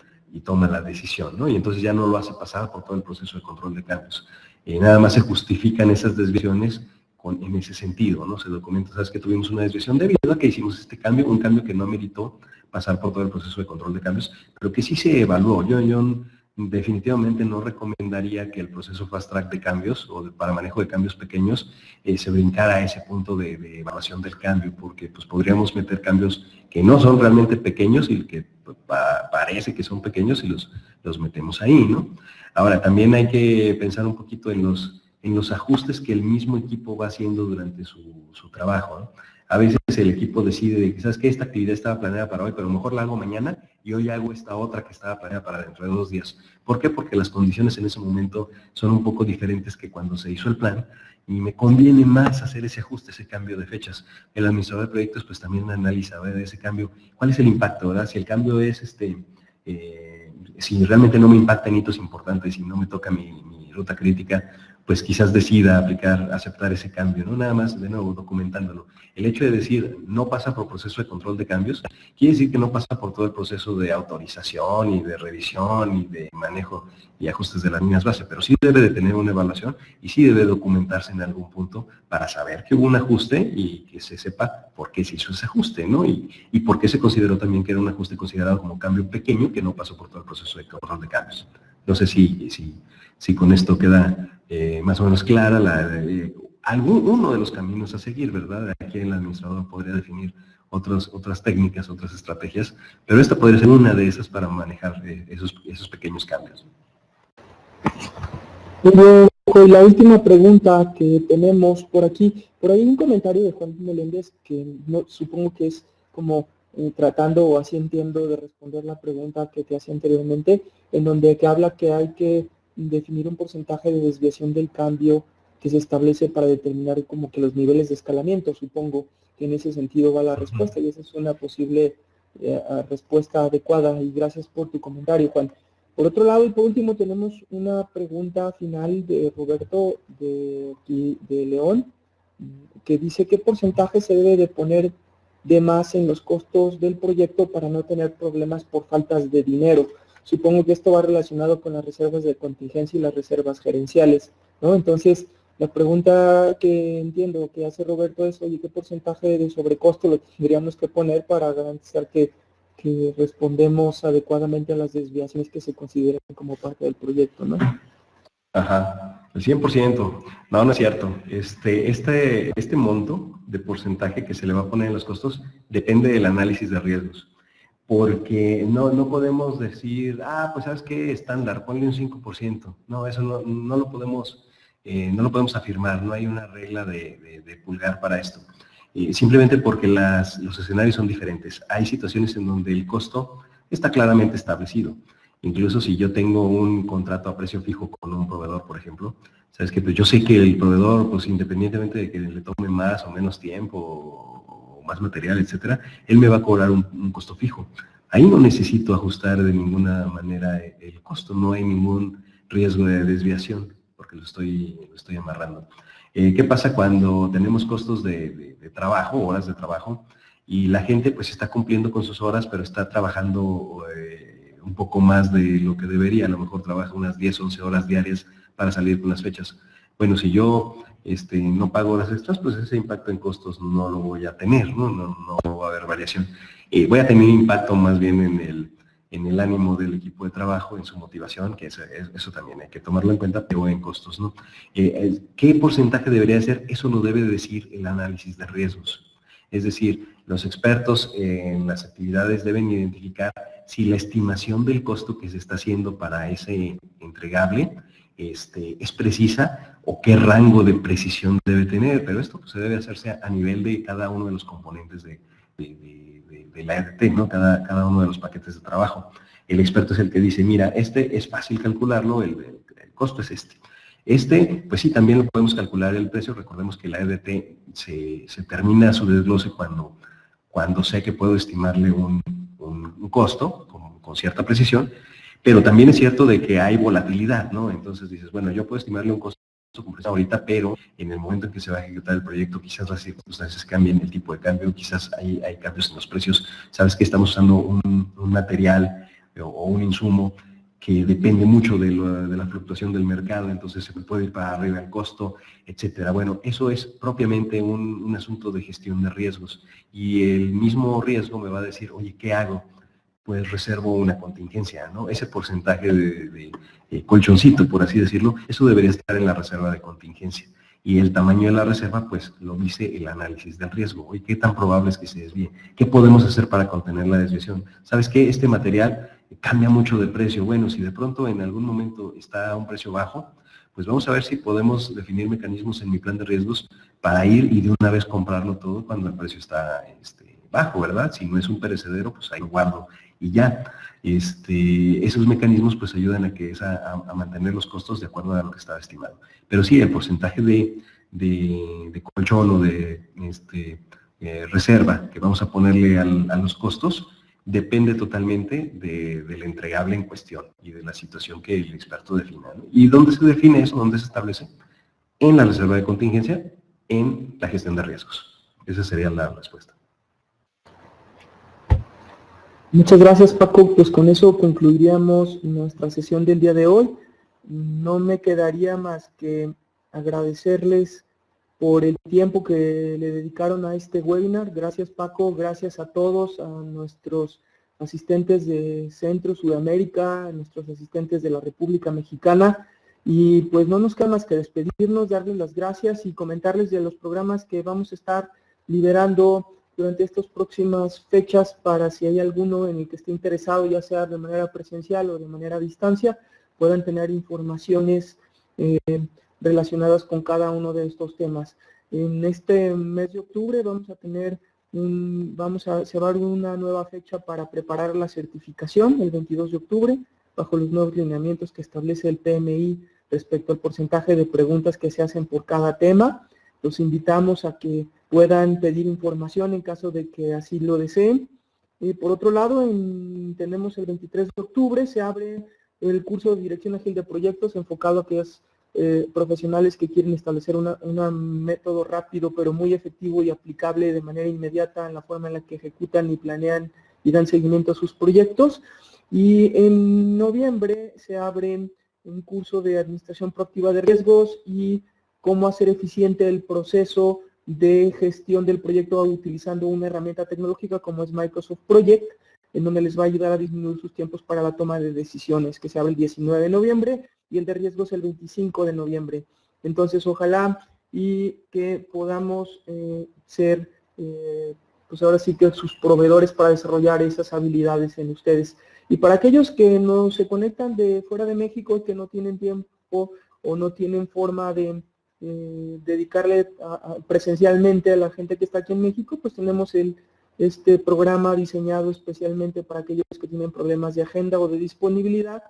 toma la decisión, ¿no? Y entonces ya no lo hace pasar por todo el proceso de control de cambios. Nada más se justifican esas desviaciones en ese sentido, ¿no? Se documenta, sabes que tuvimos una desviación debido a que hicimos este cambio, un cambio que no ameritó pasar por todo el proceso de control de cambios, pero que sí se evaluó. Yo definitivamente no recomendaría que el proceso fast track de cambios o para manejo de cambios pequeños se brincara a ese punto de evaluación del cambio, porque pues podríamos meter cambios que no son realmente pequeños y que parece que son pequeños y los metemos ahí, ¿no? Ahora, también hay que pensar un poquito en los ajustes que el mismo equipo va haciendo durante su trabajo, ¿no? A veces el equipo decide que, ¿sabes qué? Esta actividad estaba planeada para hoy, pero a lo mejor la hago mañana y hoy hago esta otra que estaba planeada para dentro de 2 días. ¿Por qué? Porque las condiciones en ese momento son un poco diferentes que cuando se hizo el plan y me conviene más hacer ese ajuste, ese cambio de fechas. El administrador de proyectos pues también analiza, ¿verdad? Ese cambio, ¿cuál es el impacto, verdad? Si el cambio es, si realmente no me impacta en hitos importantes y no me toca mi ruta crítica, pues quizás decida aceptar ese cambio, ¿no? Nada más, de nuevo, documentándolo. El hecho de decir no pasa por proceso de control de cambios, quiere decir que no pasa por todo el proceso de autorización y de revisión y de manejo y ajustes de las líneas base, pero sí debe de tener una evaluación y sí debe documentarse en algún punto para saber que hubo un ajuste y que se sepa por qué se hizo ese ajuste, ¿no? Y por qué se consideró también que era un ajuste considerado como cambio pequeño que no pasó por todo el proceso de control de cambios. No sé si con esto queda más o menos clara uno de los caminos a seguir, ¿verdad? Aquí el administrador podría definir otras técnicas, otras estrategias, pero esta podría ser una de esas para manejar esos pequeños cambios. Y la última pregunta que tenemos por aquí, por ahí un comentario de Juan Meléndez que no, supongo que es como tratando, o así entiendo, de responder la pregunta que te hacía anteriormente, en donde que habla que hay que definir un porcentaje de desviación del cambio que se establece para determinar como que los niveles de escalamiento. Supongo que en ese sentido va la respuesta, y esa es una posible respuesta adecuada, y gracias por tu comentario, Juan. Por otro lado, y por último, tenemos una pregunta final de Roberto de León, que dice: ¿qué porcentaje se debe de poner de más en los costos del proyecto para no tener problemas por faltas de dinero? Supongo que esto va relacionado con las reservas de contingencia y las reservas gerenciales, ¿no? Entonces, la pregunta que entiendo que hace Roberto es: oye, ¿qué porcentaje de sobrecosto lo tendríamos que poner para garantizar que respondemos adecuadamente a las desviaciones que se consideren como parte del proyecto, ¿no? Ajá, el 100%. No, no es cierto. Este monto de porcentaje que se le va a poner en los costos depende del análisis de riesgos. Porque no podemos decir, pues ¿sabes qué? Estándar, ponle un 5%. No, eso no lo podemos afirmar, no hay una regla de pulgar para esto. Simplemente porque los escenarios son diferentes. Hay situaciones en donde el costo está claramente establecido. Incluso si yo tengo un contrato a precio fijo con un proveedor, por ejemplo, sabes que pues yo sé que el proveedor, pues independientemente de que le tome más o menos tiempo o más material, etcétera, él me va a cobrar un costo fijo. Ahí no necesito ajustar de ninguna manera el costo, no hay ningún riesgo de desviación porque lo estoy amarrando. ¿Qué pasa cuando tenemos costos de trabajo, horas de trabajo, y la gente pues está cumpliendo con sus horas, pero está trabajando un poco más de lo que debería? A lo mejor trabaja unas 10, 11 horas diarias para salir con las fechas. Bueno, si yo no pago horas extras, pues ese impacto en costos no lo voy a tener, no va a haber variación. Voy a tener impacto más bien en el ánimo del equipo de trabajo, en su motivación, que eso también hay que tomarlo en cuenta, pero en costos, ¿no? ¿Qué porcentaje debería ser? Eso lo debe decir el análisis de riesgos. Es decir, los expertos en las actividades deben identificar si la estimación del costo que se está haciendo para ese entregable es precisa o qué rango de precisión debe tener, pero esto pues, se debe hacerse a nivel de cada uno de los componentes de la EDT, ¿no? Cada uno de los paquetes de trabajo. El experto es el que dice, mira, es fácil calcularlo, el costo es pues sí, también lo podemos calcular el precio. Recordemos que la EDT se termina su desglose cuando sé que puedo estimarle un costo con cierta precisión, pero también es cierto de que hay volatilidad, ¿no? Entonces dices, bueno, yo puedo estimarle un costo ahorita, pero en el momento en que se va a ejecutar el proyecto, quizás las circunstancias cambien, el tipo de cambio, quizás hay cambios en los precios. Sabes que estamos usando un material o un insumo que depende mucho de la fluctuación del mercado, entonces se puede ir para arriba el costo, etcétera. Bueno, eso es propiamente un asunto de gestión de riesgos, y el mismo riesgo me va a decir, oye, ¿qué hago? Pues reservo una contingencia, ¿no? Ese porcentaje de colchoncito, por así decirlo, eso debería estar en la reserva de contingencia. Y el tamaño de la reserva, pues lo dice el análisis del riesgo. Oye, ¿qué tan probable es que se desvíe? ¿Qué podemos hacer para contener la desviación? ¿Sabes qué? Este material cambia mucho de precio. Bueno, si de pronto en algún momento está a un precio bajo, pues vamos a ver si podemos definir mecanismos en mi plan de riesgos para ir y de una vez comprarlo todo cuando el precio está bajo, ¿verdad? Si no es un perecedero, pues ahí lo guardo y ya. Esos mecanismos pues ayudan a mantener los costos de acuerdo a lo que estaba estimado. Pero sí, el porcentaje de colchón o de reserva que vamos a ponerle a los costos depende totalmente del entregable en cuestión y de la situación que el experto defina, ¿no? ¿Y dónde se define eso? ¿Dónde se establece? en la reserva de contingencia, en la gestión de riesgos. Esa sería la respuesta. Muchas gracias, Paco. Pues con eso concluiríamos nuestra sesión del día de hoy. No me quedaría más que agradecerles por el tiempo que le dedicaron a este webinar. Gracias, Paco. Gracias a todos, a nuestros asistentes de Centro, Sudamérica, a nuestros asistentes de la República Mexicana. Y pues no nos queda más que despedirnos, darles las gracias y comentarles de los programas que vamos a estar liberando durante estas próximas fechas, para si hay alguno en el que esté interesado, ya sea de manera presencial o de manera a distancia, puedan tener informaciones relacionadas con cada uno de estos temas. En este mes de octubre vamos a cerrar una nueva fecha para preparar la certificación, el 22 de octubre, bajo los nuevos lineamientos que establece el PMI respecto al porcentaje de preguntas que se hacen por cada tema. Los invitamos a que puedan pedir información en caso de que así lo deseen. Y por otro lado, tenemos el 23 de octubre, se abre el curso de Dirección Ágil de Proyectos enfocado a aquellos profesionales que quieren establecer un método rápido pero muy efectivo y aplicable de manera inmediata en la forma en la que ejecutan y planean y dan seguimiento a sus proyectos. Y en noviembre se abre un curso de Administración Proactiva de Riesgos y cómo hacer eficiente el proceso de gestión del proyecto utilizando una herramienta tecnológica como es Microsoft Project, en donde les va a ayudar a disminuir sus tiempos para la toma de decisiones, que se abre el 19 de noviembre y el de riesgos el 25 de noviembre. Entonces, ojalá y que podamos ser, pues ahora sí que sus proveedores para desarrollar esas habilidades en ustedes. Y para aquellos que no se conectan de fuera de México y que no tienen tiempo o no tienen forma de dedicarle presencialmente a la gente que está aquí en México, pues tenemos este programa diseñado especialmente para aquellos que tienen problemas de agenda o de disponibilidad,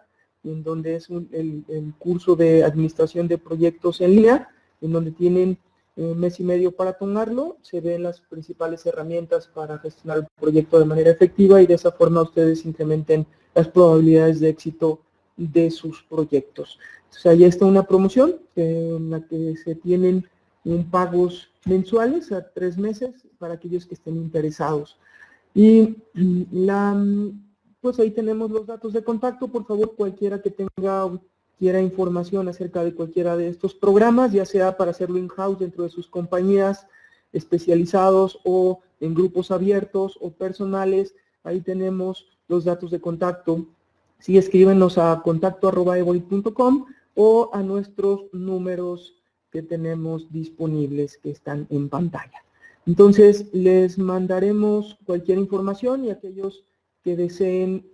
en donde es el curso de Administración de Proyectos en línea, en donde tienen mes y medio para tomarlo. Se ven las principales herramientas para gestionar el proyecto de manera efectiva y de esa forma ustedes incrementen las probabilidades de éxito de sus proyectos. Entonces ahí está una promoción en la que se tienen pagos mensuales a 3 meses para aquellos que estén interesados. Y pues ahí tenemos los datos de contacto. Por favor, cualquiera que quiera información acerca de cualquiera de estos programas, ya sea para hacerlo in-house dentro de sus compañías especializados o en grupos abiertos o personales, ahí tenemos los datos de contacto. Sí, escríbenos a contacto@eborit.com o a nuestros números que tenemos disponibles que están en pantalla. Entonces, les mandaremos cualquier información y aquellos que deseen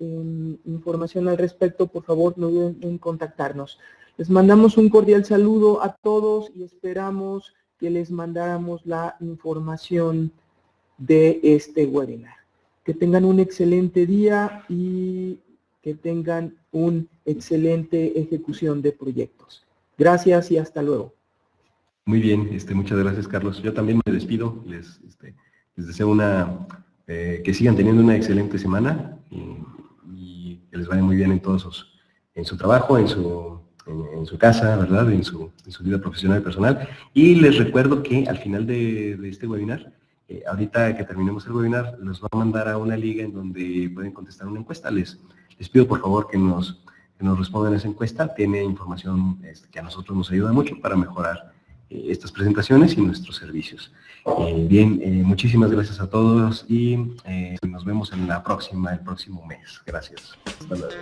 información al respecto, por favor, no duden en contactarnos. Les mandamos un cordial saludo a todos y esperamos que les mandáramos la información de este webinar. Que tengan un excelente día y que tengan una excelente ejecución de proyectos. Gracias y hasta luego. Muy bien, muchas gracias, Carlos. Yo también me despido. Les deseo que sigan teniendo una excelente semana y que les vaya muy bien en su trabajo, en su casa, ¿verdad? En su vida profesional y personal. Y les recuerdo que al final de este webinar, ahorita que terminemos el webinar, los va a mandar a una liga en donde pueden contestar una encuesta. Les pido por favor que nos respondan esa encuesta. Tiene información que a nosotros nos ayuda mucho para mejorar estas presentaciones y nuestros servicios. Bien, muchísimas gracias a todos y nos vemos en el próximo mes. Gracias. Hasta luego.